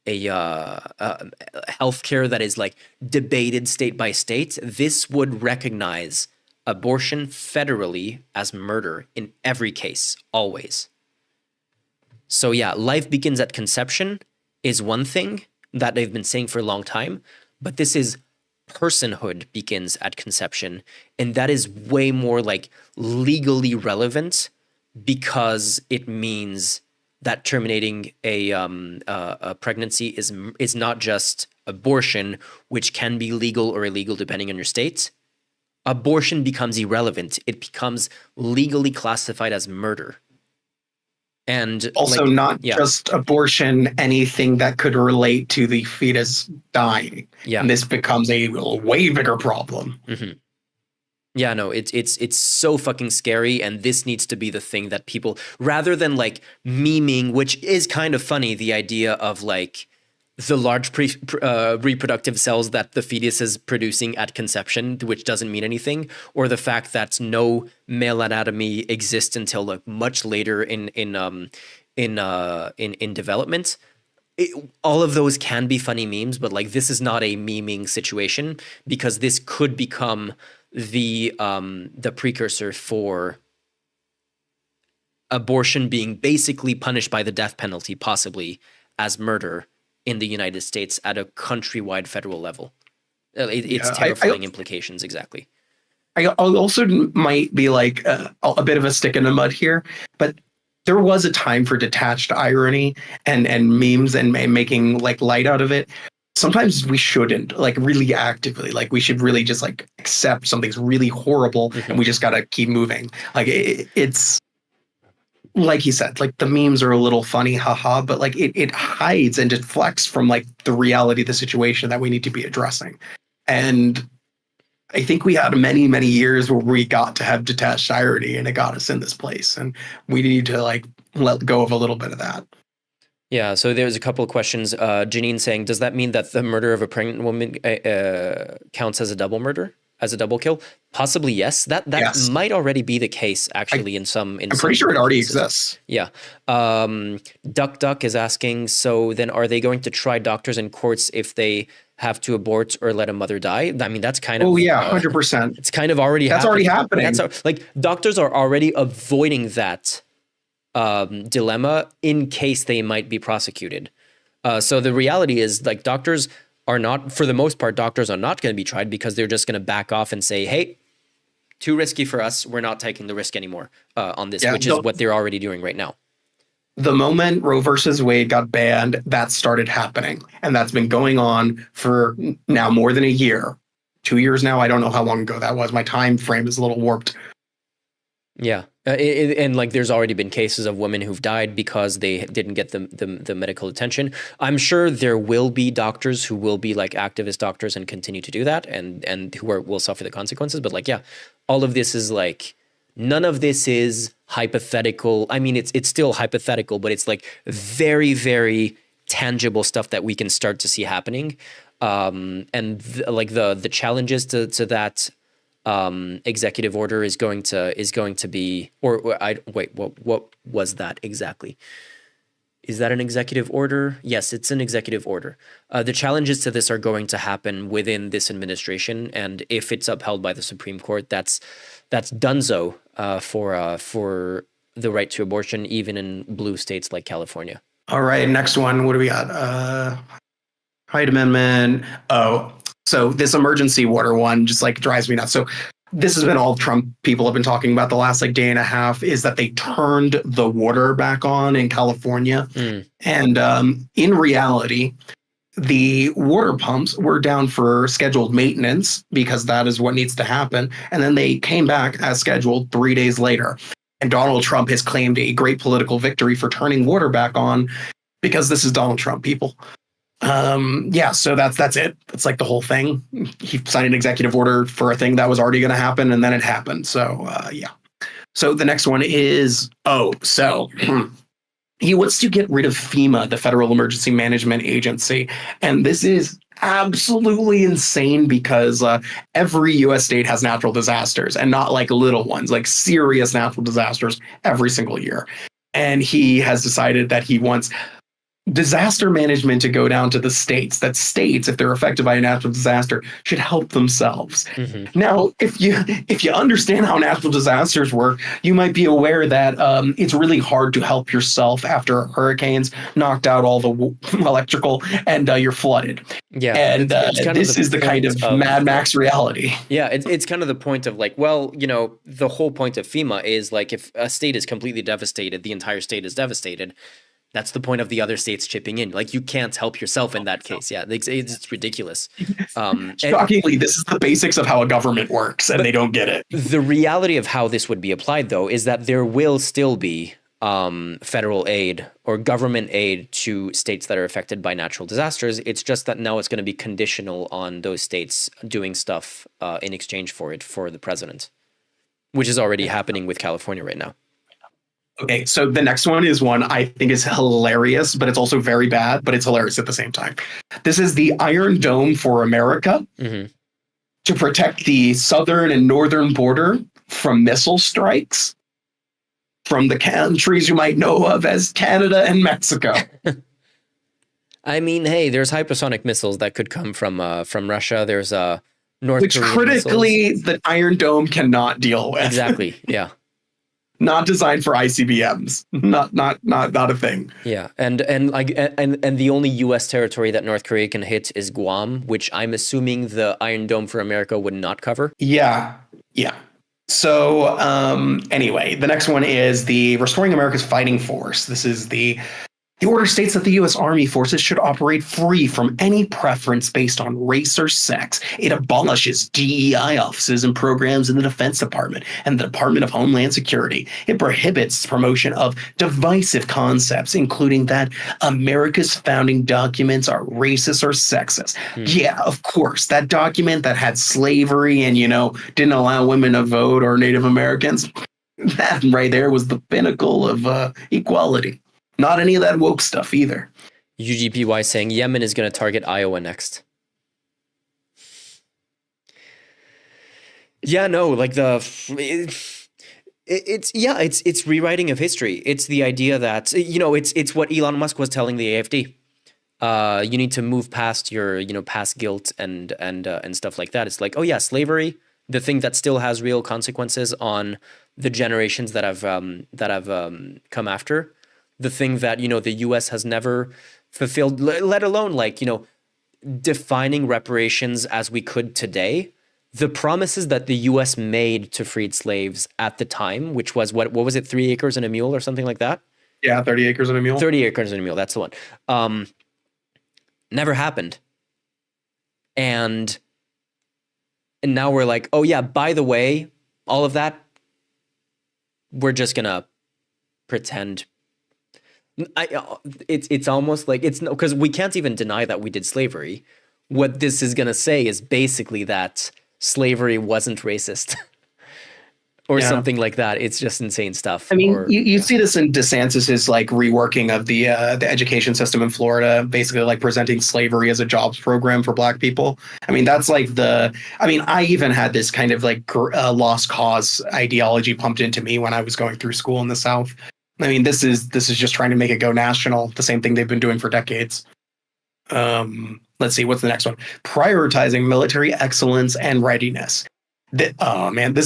healthcare that is like debated state by state. This would recognize abortion federally as murder in every case, always. So yeah, life begins at conception is one thing that they've been saying for a long time, but this is personhood begins at conception, and that is way more like legally relevant because it means that terminating a pregnancy is not just abortion, which can be legal or illegal depending on your state. Abortion becomes irrelevant. It becomes legally classified as murder. And also just abortion, anything that could relate to the fetus dying. Yeah. And this becomes a way bigger problem. Mm-hmm. Yeah, no, it's so fucking scary, and this needs to be the thing that people, rather than like memeing, which is kind of funny, the idea of like the large reproductive cells that the fetus is producing at conception, which doesn't mean anything, or the fact that no male anatomy exists until like much later in development. All of those can be funny memes, but like this is not a memeing situation, because this could become the precursor for abortion being basically punished by the death penalty, possibly as murder in the United States at a countrywide federal level. It's terrifying implications, exactly. I also might be like a bit of a stick in the mud here, but there was a time for detached irony and memes and making like light out of it. Sometimes we shouldn't, like really actively, like we should really just like accept something's really horrible, and we just got to keep moving. Like it's like he said, like the memes are a little funny, haha, but like it hides and deflects from like the reality of the situation that we need to be addressing. And I think we had many, many years where we got to have detached irony, and it got us in this place. And we need to like let go of a little bit of that. Yeah, so there's a couple of questions. Janine saying, does that mean that the murder of a pregnant woman counts as a double murder, as a double kill? Possibly, yes. That yes. Might already be the case, actually, I'm pretty sure it already exists. Yeah. Duck is asking, so then are they going to try doctors and courts if they have to abort or let a mother die? I mean, that's kind of... Oh, yeah, 100%. It's kind of already happening. That's already happening. Like, doctors are already avoiding that dilemma in case they might be prosecuted. So the reality is, like, doctors are not, for the most part, doctors are not going to be tried because they're just going to back off and say, hey, too risky for us. We're not taking the risk anymore on this, which is what they're already doing right now. The moment Roe versus Wade got banned, that started happening. And that's been going on for now more than a year. 2 years now. I don't know how long ago that was. My time frame is a little warped. Yeah. And like there's already been cases of women who've died because they didn't get the medical attention. I'm sure there will be doctors who will be like activist doctors and continue to do that and who will suffer the consequences. But like, yeah, all of this is like, none of this is hypothetical. I mean, it's still hypothetical, but it's like very, very tangible stuff that we can start to see happening. Like the challenges to that executive order is going to be, what was that exactly? Is that an executive order? Yes, it's an executive order. The challenges to this are going to happen within this administration, and if it's upheld by the Supreme Court, that's donezo for the right to abortion, even in blue states like California. All right, next one. What do we got? Hyde Amendment. Oh, so this emergency water one just like drives me nuts. So this has been all Trump people have been talking about the last like day and a half, is that they turned the water back on in California. And in reality, the water pumps were down for scheduled maintenance because that is what needs to happen. And then they came back as scheduled 3 days later. And Donald Trump has claimed a great political victory for turning water back on because this is Donald Trump, people. Yeah, so that's it. That's like the whole thing. He signed an executive order for a thing that was already going to happen, and then it happened. So yeah. So the next one is he wants to get rid of FEMA, the Federal Emergency Management Agency, and this is absolutely insane because every U.S. state has natural disasters, and not like little ones, like serious natural disasters every single year. And he has decided that he wants disaster management to go down to the states, that states, if they're affected by a natural disaster, should help themselves. Mm-hmm. Now, if you understand how natural disasters work, you might be aware that it's really hard to help yourself after hurricanes knocked out all the electrical and you're flooded. Yeah, and this is the kind of Mad Max reality. Yeah, it's kind of the point of like, well, you know, the whole point of FEMA is like if a state is completely devastated, the entire state is devastated. That's the point of the other states chipping in. Like, you can't help yourself in that case. Yeah, it's ridiculous. Shockingly, this is the basics of how a government works, and they don't get it. The reality of how this would be applied, though, is that there will still be federal aid or government aid to states that are affected by natural disasters. It's just that now it's going to be conditional on those states doing stuff in exchange for it for the president, which is already happening with California right now. Okay, so the next one is one I think is hilarious, but it's also very bad, but it's hilarious at the same time. This is the Iron Dome for America to protect the southern and northern border from missile strikes from the countries you might know of as Canada and Mexico. I mean, hey, there's hypersonic missiles that could come from Russia. There's North Which Korean critically missiles. The Iron Dome cannot deal with. Exactly, yeah. Not designed for ICBMs. Not a thing. Yeah, and the only U.S. territory that North Korea can hit is Guam, which I'm assuming the Iron Dome for America would not cover. Yeah. So anyway, the next one is the Restoring America's Fighting Force. This is the order states that the U.S. Army forces should operate free from any preference based on race or sex. It abolishes DEI offices and programs in the Defense Department and the Department of Homeland Security. It prohibits promotion of divisive concepts, including that America's founding documents are racist or sexist. Yeah, of course, that document that had slavery and, didn't allow women to vote or Native Americans, that right there was the pinnacle of equality. Not any of that woke stuff either. UGPY saying Yemen is going to target Iowa next. Yeah, no, like it's rewriting of history. It's the idea that it's what Elon Musk was telling the AFD. You need to move past your past guilt and stuff like that. It's like, oh yeah, slavery, the thing that still has real consequences on the generations that have come after. The thing that, the U.S. has never fulfilled, let alone defining reparations as we could today. The promises that the U.S. made to freed slaves at the time, which was, what was it, 3 acres and a mule or something like that? Yeah, 30 acres and a mule. 30 acres and a mule, that's the one. Never happened. And now we're like, oh yeah, by the way, all of that, we're just going to pretend. It's almost like it's no, because we can't even deny that we did slavery. What this is going to say is basically that slavery wasn't racist or something like that. It's just insane stuff. I mean, you see this in DeSantis's reworking of the education system in Florida, basically presenting slavery as a jobs program for Black people. I mean, that's I even had this kind of lost cause ideology pumped into me when I was going through school in the South. I mean, this is just trying to make it go national. The same thing they've been doing for decades. Let's see, what's the next one? Prioritizing military excellence and readiness. This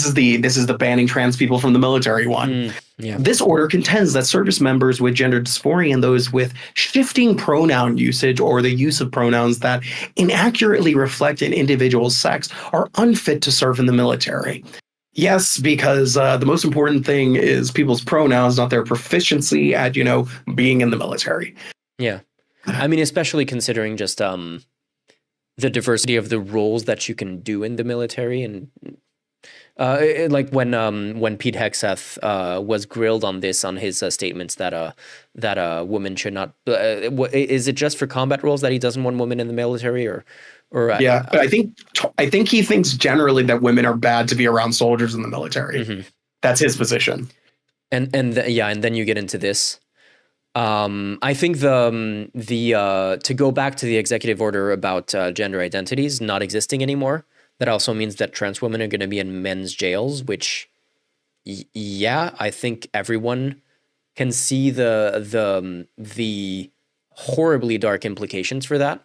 is the banning trans people from the military one. Yeah. This order contends that service members with gender dysphoria and those with shifting pronoun usage or the use of pronouns that inaccurately reflect an individual's sex are unfit to serve in the military. Yes, because the most important thing is people's pronouns, not their proficiency at, being in the military. Yeah. I mean, especially considering just the diversity of the roles that you can do in the military, and like when Pete Hegseth was grilled on this, on his statements that women should not. Is it just for combat roles that he doesn't want women in the military, or Yeah, but I think he thinks generally that women are bad to be around soldiers in the military. Mm-hmm. That's his position. And then you get into this. I think the to go back to the executive order about gender identities not existing anymore, that also means that trans women are going to be in men's jails, which, yeah, I think everyone can see the horribly dark implications for that.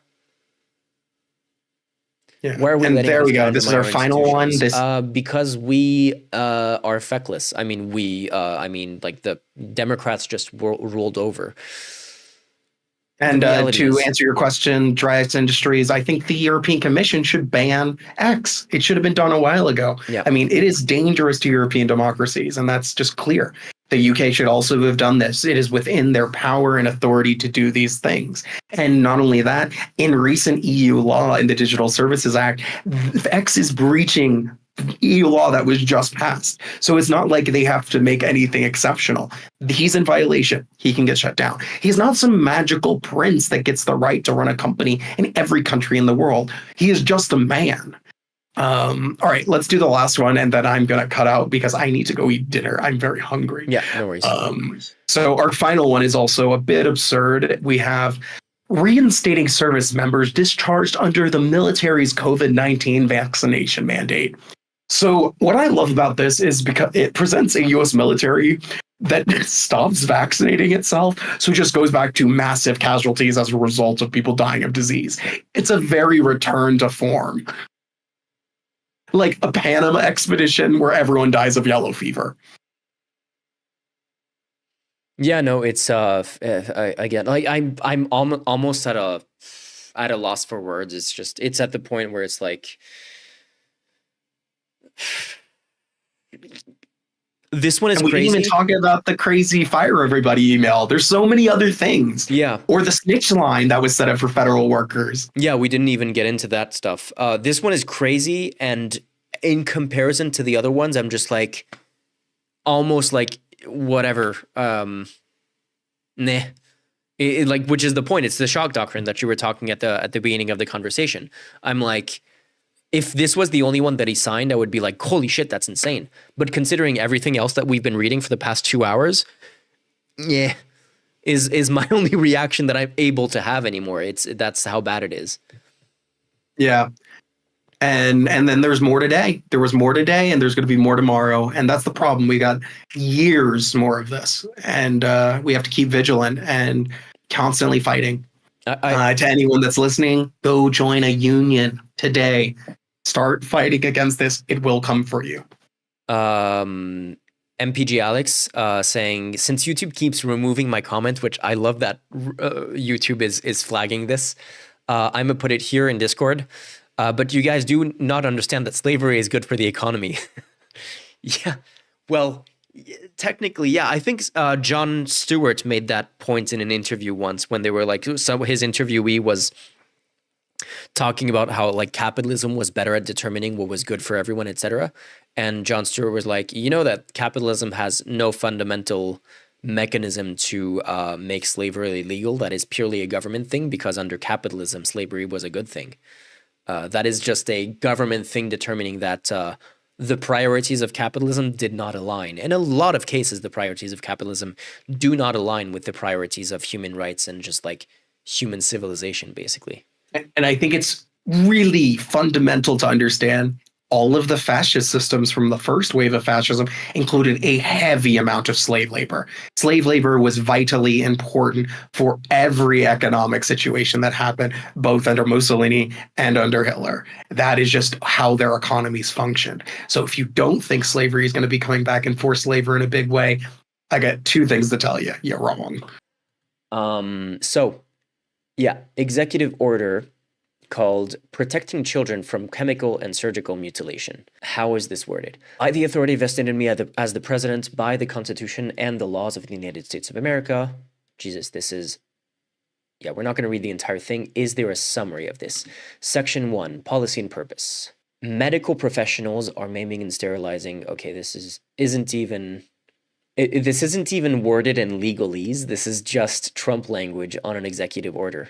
Yeah. Where are we? And letting there this we go go. into This is our minor final one. institutions? Because we are feckless. I mean, like the Democrats just rolled over. And reality to is- answer your question, dry ice industries, I think the European Commission should ban X. It should have been done a while ago. Yeah. I mean, it is dangerous to European democracies, and that's just clear. The UK should also have done this. It is within their power and authority to do these things. And not only that, in recent EU law in the Digital Services Act, X is breaching EU law that was just passed. So it's not like they have to make anything exceptional. He's in violation. He can get shut down. He's not some magical prince that gets the right to run a company in every country in the world. He is just a man. All right, let's do the last one, and then I'm going to cut out because I need to go eat dinner. I'm very hungry. Yeah, no worries. So our final one is also a bit absurd. We have reinstating service members discharged under the military's COVID-19 vaccination mandate. So what I love about this is because it presents a U.S. military that stops vaccinating itself. So it just goes back to massive casualties as a result of people dying of disease. It's a very return to form. Like a Panama expedition where everyone dies of yellow fever. Yeah, no, it's again, like I'm almost at a loss for words. It's at the point where it's like, this one is and we crazy. didn't even talk about the crazy fire everybody email. There's so many other things. Yeah. Or the snitch line that was set up for federal workers. Yeah, we didn't even get into that stuff. This one is crazy, and in comparison to the other ones, I'm just like, almost like, whatever. Nah. Like, which is the point. It's the shock doctrine that you were talking at the beginning of the conversation. I'm like, if this was the only one that he signed, I would be like, holy shit, that's insane. But considering everything else that we've been reading for the past 2 hours, yeah, is my only reaction that I'm able to have anymore. That's how bad it is. Yeah. And then there's more today. There was more today, and there's going to be more tomorrow. And that's the problem. We got years more of this, and we have to keep vigilant and constantly fighting. To anyone that's listening, go join a union today. Start fighting against this. It will come for you. MPG Alex saying, since YouTube keeps removing my comment, which I love that YouTube is flagging this, I'm gonna put it here in Discord. But you guys do not understand that slavery is good for the economy. Yeah, well, technically, yeah. I think Jon Stewart made that point in an interview once when they were like, so his interviewee was talking about how like capitalism was better at determining what was good for everyone, etc. And Jon Stewart was like, you know that capitalism has no fundamental mechanism to make slavery illegal. That is purely a government thing, because under capitalism, slavery was a good thing. That is just a government thing determining that the priorities of capitalism did not align. In a lot of cases, the priorities of capitalism do not align with the priorities of human rights and just like human civilization, basically. And I think it's really fundamental to understand all of the fascist systems from the first wave of fascism included a heavy amount of slave labor. Slave labor was vitally important for every economic situation that happened, both under Mussolini and under Hitler. That is just how their economies functioned. So if you don't think slavery is going to be coming back and forced labor in a big way, I got two things to tell you. You're wrong. So, yeah, executive order called Protecting Children from Chemical and Surgical Mutilation. How is this worded? I, the authority vested in me as the president by the Constitution and the laws of the United States of America. Jesus, this is Yeah, we're not going to read the entire thing. Is there a summary of this? Section 1, policy and purpose. Medical professionals are maiming and sterilizing. Okay, this isn't even worded in legalese. This is just Trump language on an executive order.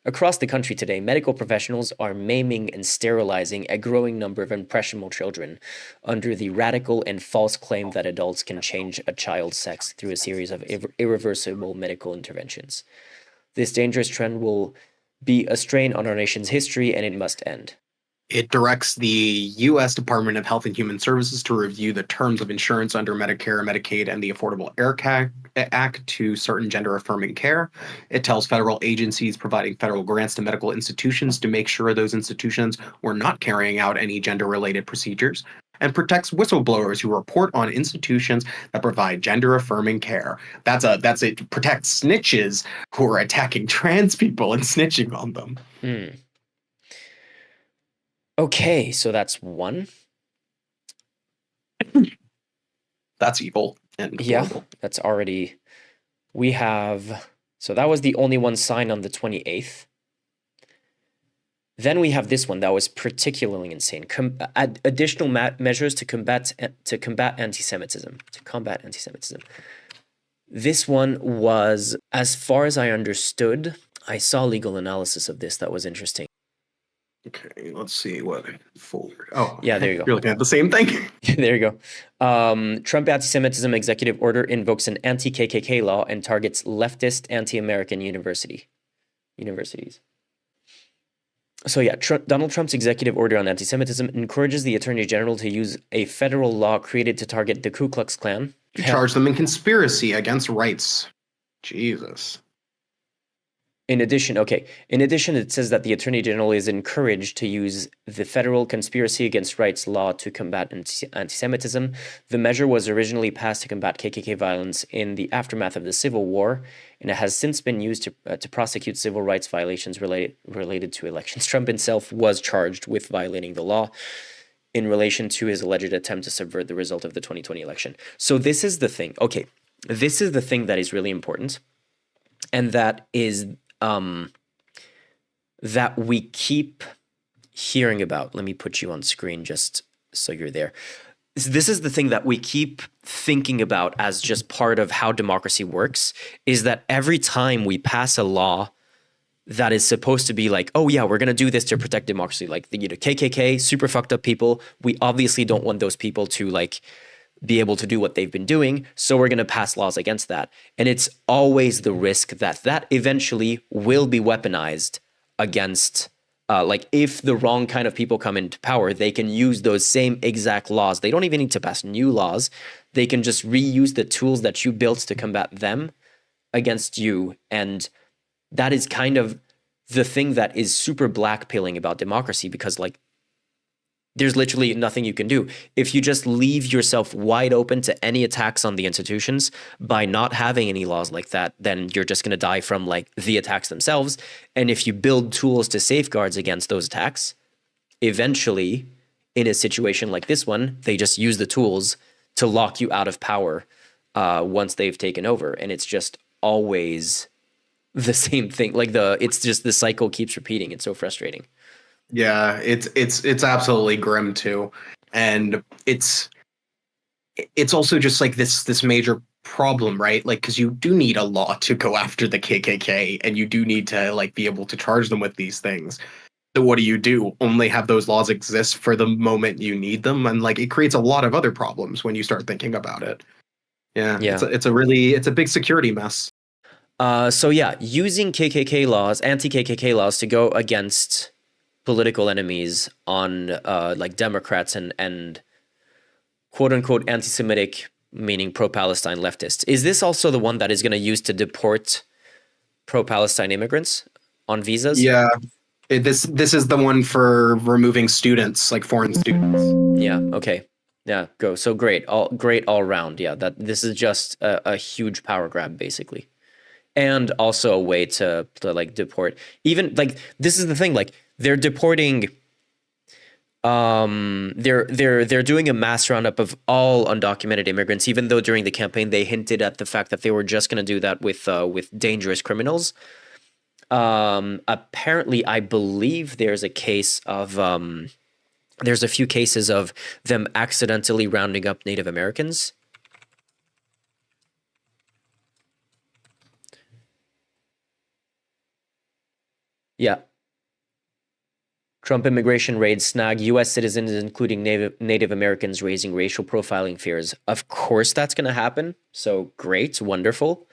Across the country today, medical professionals are maiming and sterilizing a growing number of impressionable children under the radical and false claim that adults can change a child's sex through a series of irreversible medical interventions. This dangerous trend will be a strain on our nation's history, and it must end. It directs the U.S. Department of Health and Human Services to review the terms of insurance under Medicare, Medicaid, and the Affordable Act to certain gender-affirming care. It tells federal agencies providing federal grants to medical institutions to make sure those institutions were not carrying out any gender-related procedures, and protects whistleblowers who report on institutions that provide gender-affirming care. That's it. Protects snitches who are attacking trans people and snitching on them. Okay, so that's one. That's evil and horrible. That's already. We have. So that was the only one signed on the 28th. Then we have this one that was particularly insane. Additional measures to combat anti-Semitism. This one was, as far as I understood, I saw legal analysis of this that was interesting. Okay, let's see what folder. Oh, yeah, there you go. You're looking at the same thing. There you go. Trump anti-Semitism executive order invokes an anti-KKK law and targets leftist anti-American universities. So yeah, Donald Trump's executive order on anti-Semitism encourages the Attorney General to use a federal law created to target the Ku Klux Klan. To charge them in conspiracy against rights. Jesus. In addition, it says that the Attorney General is encouraged to use the federal conspiracy against rights law to combat anti-Semitism. The measure was originally passed to combat KKK violence in the aftermath of the Civil War, and it has since been used to prosecute civil rights violations related to elections. Trump himself was charged with violating the law in relation to his alleged attempt to subvert the result of the 2020 election. So this is the thing. Okay, this is the thing that is really important, and that is that we keep hearing about. Let me put you on screen just so you're there. This is the thing that we keep thinking about as just part of how democracy works, is that every time we pass a law that is supposed to be like, oh yeah, we're going to do this to protect democracy, like the KKK, super fucked up people, we obviously don't want those people to like be able to do what they've been doing, so we're going to pass laws against that. And it's always the risk that eventually will be weaponized against, like if the wrong kind of people come into power, they can use those same exact laws. They don't even need to pass new laws. They can just reuse the tools that you built to combat them against you. And that is kind of the thing that is super blackpilling about democracy, because like, there's literally nothing you can do. If you just leave yourself wide open to any attacks on the institutions by not having any laws like that, then you're just going to die from like the attacks themselves. And if you build tools to safeguards against those attacks, eventually in a situation like this one, they just use the tools to lock you out of power once they've taken over. And it's just always the same thing. Like it's just the cycle keeps repeating. It's so frustrating. Yeah, it's absolutely grim too, and it's also just like this major problem, right? Like, because you do need a law to go after the KKK, and you do need to like be able to charge them with these things. So what do? Only have those laws exist for the moment you need them, and like it creates a lot of other problems when you start thinking about it. Yeah. It's a big security mess. So yeah, using KKK laws, anti-KKK laws to go against political enemies on like Democrats and quote unquote anti-Semitic, meaning pro-Palestine leftists. Is this also the one that is going to use to deport pro-Palestine immigrants on visas? Yeah. This is the one for removing students, like foreign students. Yeah. Okay. Yeah. Go. So great. All around. Yeah. That this is just a huge power grab, basically, and also a way to like deport. Even like this is the thing. Like they're deporting. They're doing a mass roundup of all undocumented immigrants, even though during the campaign they hinted at the fact that they were just going to do that with dangerous criminals. Apparently, I believe there's a case of there's a few cases of them accidentally rounding up Native Americans. Yeah. Trump immigration raids snag U.S. citizens, including Native Americans, raising racial profiling fears. Of course, that's going to happen. So great, wonderful.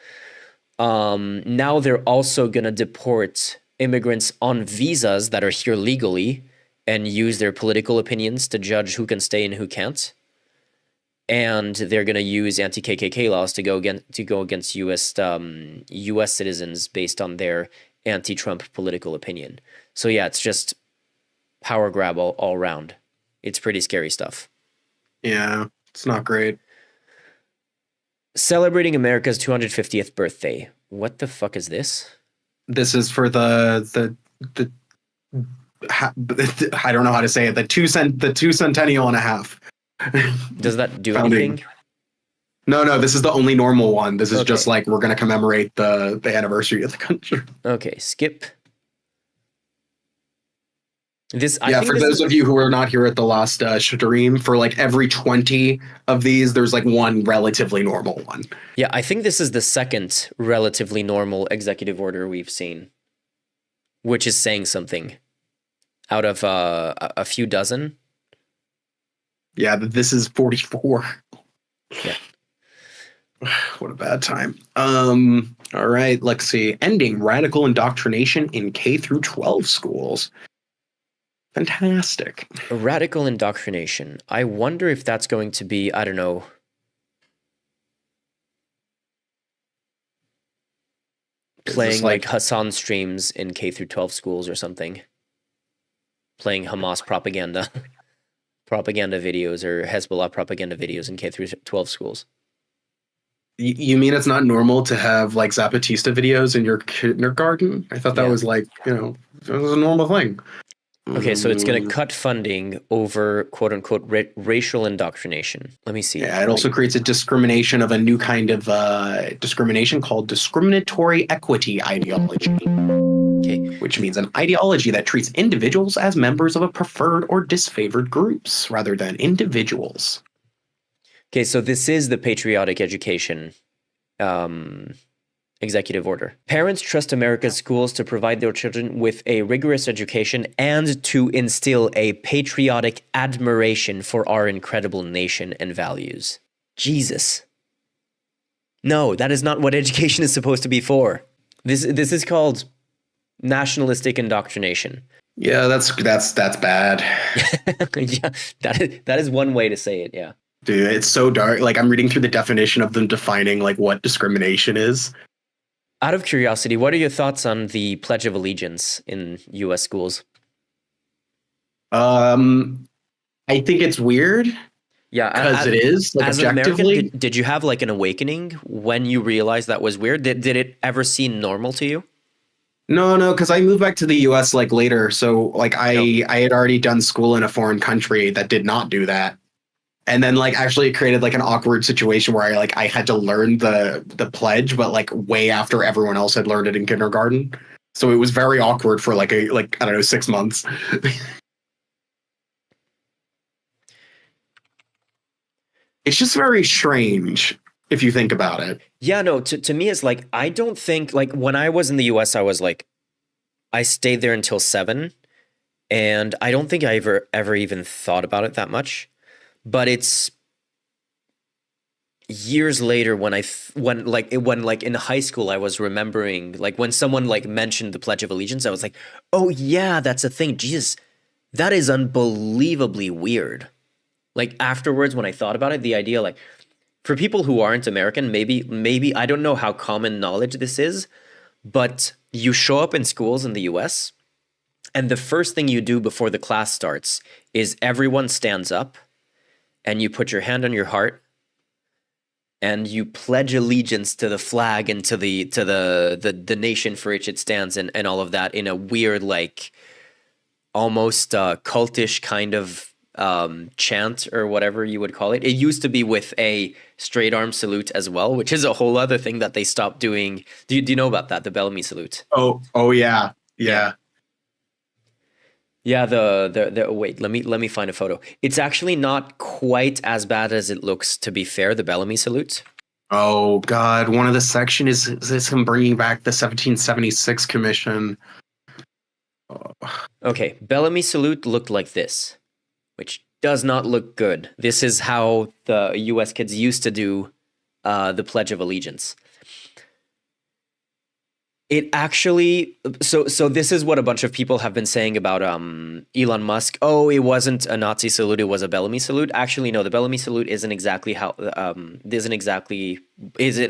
Now they're also going to deport immigrants on visas that are here legally and use their political opinions to judge who can stay and who can't. And they're going to use anti-KKK laws to go against U.S. citizens based on their anti-Trump political opinion. So yeah, it's just power grab all around. It's pretty scary stuff. Yeah, it's not great. Celebrating America's 250th birthday. What the fuck is this? This is for the I don't know how to say it. The two centennial and a half. Does that do Founding. anything? No, this is the only normal one. This is Okay. just like we're going to commemorate the anniversary of the country. Okay, skip. This I Yeah, think for this those is, of you who were not here at the last stream, for like every 20 of these, there's like one relatively normal one. yeah, I think this is the second relatively normal executive order we've seen, which is saying something. Out of a few dozen. Yeah, this is 44. Yeah. What a bad time. All right, let's see. Ending radical indoctrination in K through 12 schools. Fantastic. Radical indoctrination. I wonder if that's going to be, I don't know. Is Playing this like Hassan streams in K through 12 schools or something. Playing Hamas propaganda. Propaganda videos or Hezbollah propaganda videos in K through 12 schools. You mean it's not normal to have like Zapatista videos in your kindergarten? I thought that Yeah. was like, it was a normal thing. Okay, so it's going to cut funding over quote unquote racial indoctrination. Let me see. Yeah, it also creates a discrimination of a new kind of discrimination called discriminatory equity ideology. Okay. Which means an ideology that treats individuals as members of a preferred or disfavored groups rather than individuals. Okay, so this is the patriotic education executive order. Parents trust America's schools to provide their children with a rigorous education and to instill a patriotic admiration for our incredible nation and values. Jesus. No, that is not what education is supposed to be for. This is called nationalistic indoctrination. Yeah, that's bad. Yeah, that is one way to say it, yeah. Dude, it's so dark. Like I'm reading through the definition of them defining like what discrimination is. Out of curiosity, what are your thoughts on the Pledge of Allegiance in U.S. schools? I think it's weird. Yeah, Because it is like as an objectively. American, did you have like an awakening when you realized that was weird? Did it ever seem normal to you? No, because I moved back to the U.S. like later, so like I had already done school in a foreign country that did not do that, and then like actually it created like an awkward situation where I had to learn the pledge, but like way after everyone else had learned it in kindergarten, so it was very awkward for I don't know 6 months. It's just very strange if you think about it. Yeah, no, to me, it's like, I don't think, like, when I was in the US, I was like, I stayed there until 7, and I don't think I ever even thought about it that much. But it's years later when in high school, I was remembering, like, when someone, like, mentioned the Pledge of Allegiance, I was like, oh, yeah, that's a thing. Jesus, that is unbelievably weird. Like, afterwards, when I thought about it, the idea, like, for people who aren't American, maybe I don't know how common knowledge this is, but you show up in schools in the US, and the first thing you do before the class starts is everyone stands up, and you put your hand on your heart, and you pledge allegiance to the flag and to the nation for which it stands, and all of that in a weird, like, almost cultish kind of chant or whatever you would call it. It used to be with a straight arm salute as well, which is a whole other thing that they stopped doing. Do you know about that? The Bellamy salute. Oh yeah. Yeah. Yeah, the wait, let me find a photo. It's actually not quite as bad as it looks, to be fair, the Bellamy salute. Oh God, one of the section is him bringing back the 1776 commission. Okay, Bellamy salute looked like this, which does not look good. This is how the US kids used to do the Pledge of Allegiance. It actually, so this is what a bunch of people have been saying about Elon Musk. Oh, it wasn't a Nazi salute; it was a Bellamy salute. Actually, no, the Bellamy salute isn't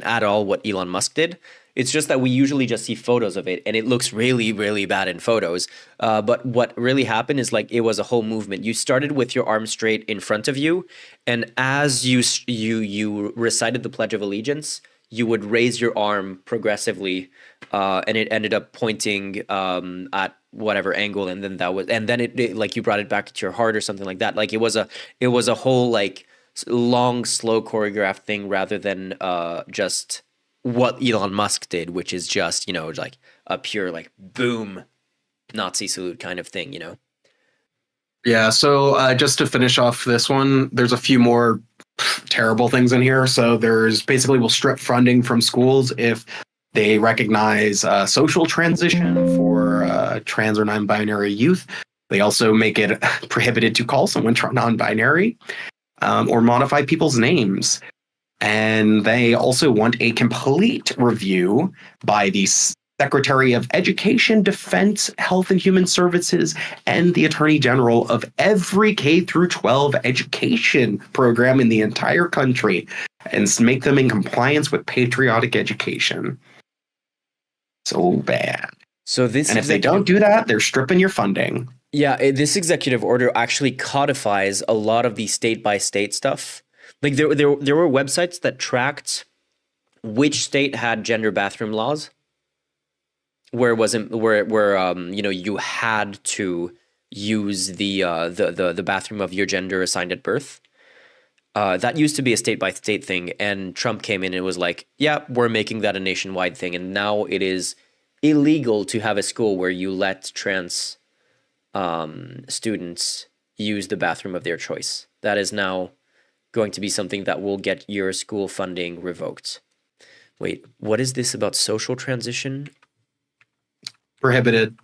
at all what Elon Musk did. It's just that we usually just see photos of it, and it looks really, really bad in photos. But what really happened is like it was a whole movement. You started with your arm straight in front of you, and as you recited the Pledge of Allegiance, you would raise your arm progressively, and it ended up pointing at whatever angle, and then it like you brought it back to your heart or something like that. Like it was a whole like long, slow choreographed thing rather than just what Elon Musk did, which is just, like a pure like boom Nazi salute kind of thing, Yeah, so just to finish off this one, there's a few more terrible things in here. So there's basically will strip funding from schools if they recognize social transition for trans or non-binary youth. They also make it prohibited to call someone non-binary or modify people's names. And they also want a complete review by the Secretary of Education, Defense, Health and Human Services, and the Attorney General of every K through 12 education program in the entire country and make them in compliance with patriotic education. So bad. So this, and if they don't do that, they're stripping your funding. Yeah, this executive order actually codifies a lot of the state by state stuff. Like there were websites that tracked which state had gender bathroom laws, where you had to use the bathroom of your gender assigned at birth. That used to be a state by state thing, and Trump came in and was like, "Yeah, we're making that a nationwide thing," and now it is illegal to have a school where you let trans students use the bathroom of their choice. That is now going to be something that will get your school funding revoked. Wait, what is this about social transition? Prohibited.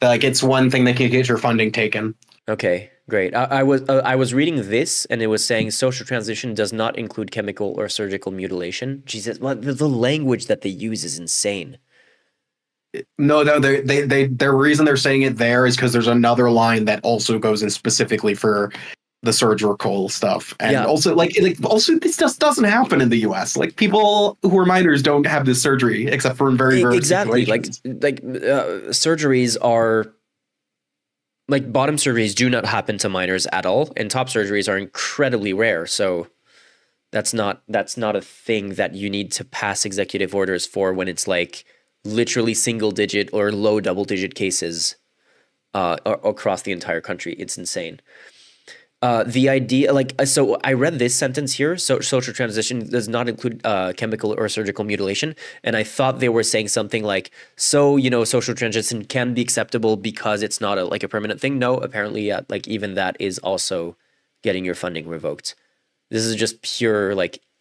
Like it's one thing that can get your funding taken. Okay, great. I was reading this, and it was saying social transition does not include chemical or surgical mutilation. Jesus, well, the language that they use is insane. No, the reason they're saying it there is because there's another line that also goes in specifically for the surgical stuff, and also this just doesn't happen in the U.S. Like people who are minors don't have this surgery except for in very rare situations. Like surgeries are like bottom surgeries do not happen to minors at all, and top surgeries are incredibly rare. So that's not a thing that you need to pass executive orders for when it's like literally single digit or low double digit cases across the entire country. It's insane. The idea, so I read this sentence here. So social transition does not include chemical or surgical mutilation. And I thought they were saying something like, social transition can be acceptable because it's not a permanent thing. No, apparently, even that is also getting your funding revoked. This is just pure,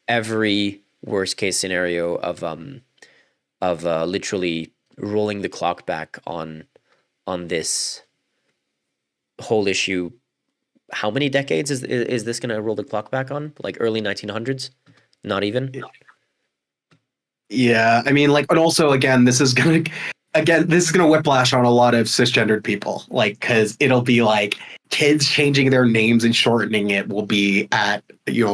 every worst case scenario of literally rolling the clock back on this whole issue. How many decades is this going to roll the clock back on? Like early 1900s? Not even? Yeah, I mean, and also, again, this is going to whiplash on a lot of cisgendered people, because it'll be kids changing their names and shortening it will be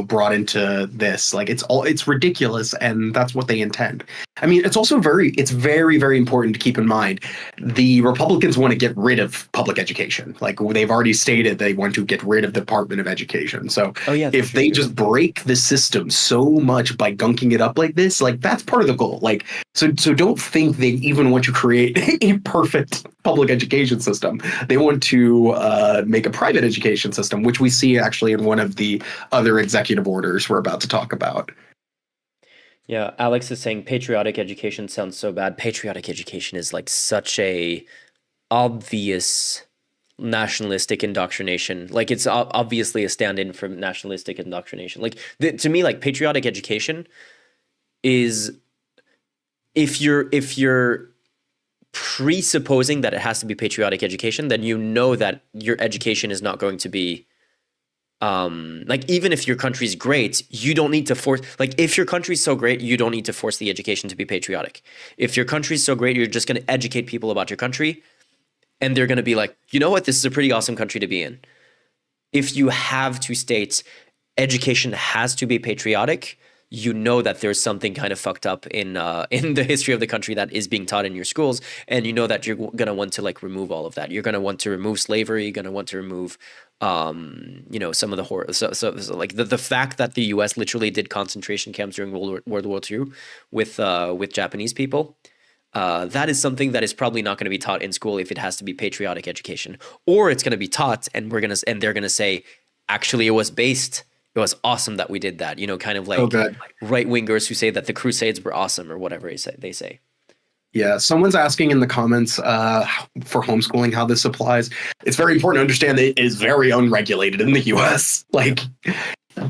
brought into this. It's ridiculous, and that's what they intend. I mean, it's very, very important to keep in mind. The Republicans want to get rid of public education. Like they've already stated they want to get rid of the Department of Education. So Oh yeah, if they just break the system so much by gunking it up like this, like that's part of the goal. Like, so don't think they even want to create a perfect public education system. They want to make a private education system, which we see actually in one of the other executive orders we're about to talk about. Yeah, Alex is saying patriotic education sounds so bad. Patriotic education is like such a obvious nationalistic indoctrination. Like it's obviously a stand-in for nationalistic indoctrination. Like to me, like patriotic education is if you're presupposing that it has to be patriotic education, then you know that your education is not going to be like even if your country's great, you don't need to force, like if your country's so great, you don't need to force the education to be patriotic. If your country's so great, you're just going to educate people about your country and they're going to be like, you know what, this is a pretty awesome country to be in. If you have to state education has to be patriotic, you know that there's something kind of fucked up in the history of the country that is being taught in your schools, and you know that you're gonna want to like remove all of that. You're gonna want to remove slavery. You're gonna want to remove, you know, some of the horror. So like the fact that the U.S. literally did concentration camps during World War II with Japanese people. That is something that is probably not going to be taught in school if it has to be patriotic education, or it's going to be taught and they're gonna say, actually, it was awesome that we did that. You know, kind of like right wingers who say that the Crusades were awesome or whatever they say. Yeah, someone's asking in the comments for homeschooling how this applies. It's very important to understand that it is very unregulated in the U.S. Like,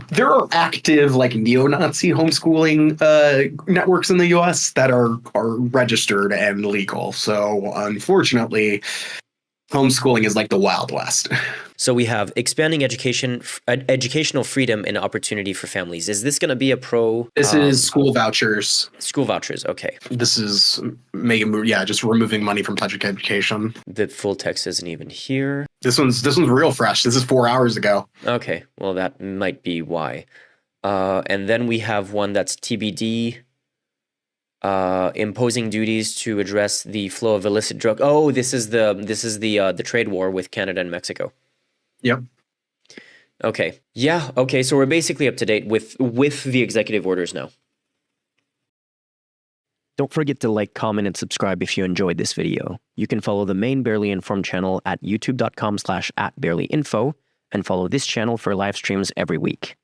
there are active like neo-Nazi homeschooling networks in the U.S. that are registered and legal. So unfortunately, homeschooling is like the Wild West. So we have expanding educational freedom and opportunity for families. Is this going to be a pro? This is school vouchers. School vouchers. Okay. This is just removing money from public education. The full text isn't even here. This one's real fresh. This is 4 hours ago. Okay. Well, that might be why. And then we have one that's TBD. Imposing duties to address the flow of illicit drug. Oh, this is the trade war with Canada and Mexico. Yep. Okay. Yeah. Okay. So we're basically up to date with the executive orders now. Don't forget to like, comment, and subscribe if you enjoyed this video. You can follow the main Barely Informed channel at youtube.com/@barelyinfo and follow this channel for live streams every week.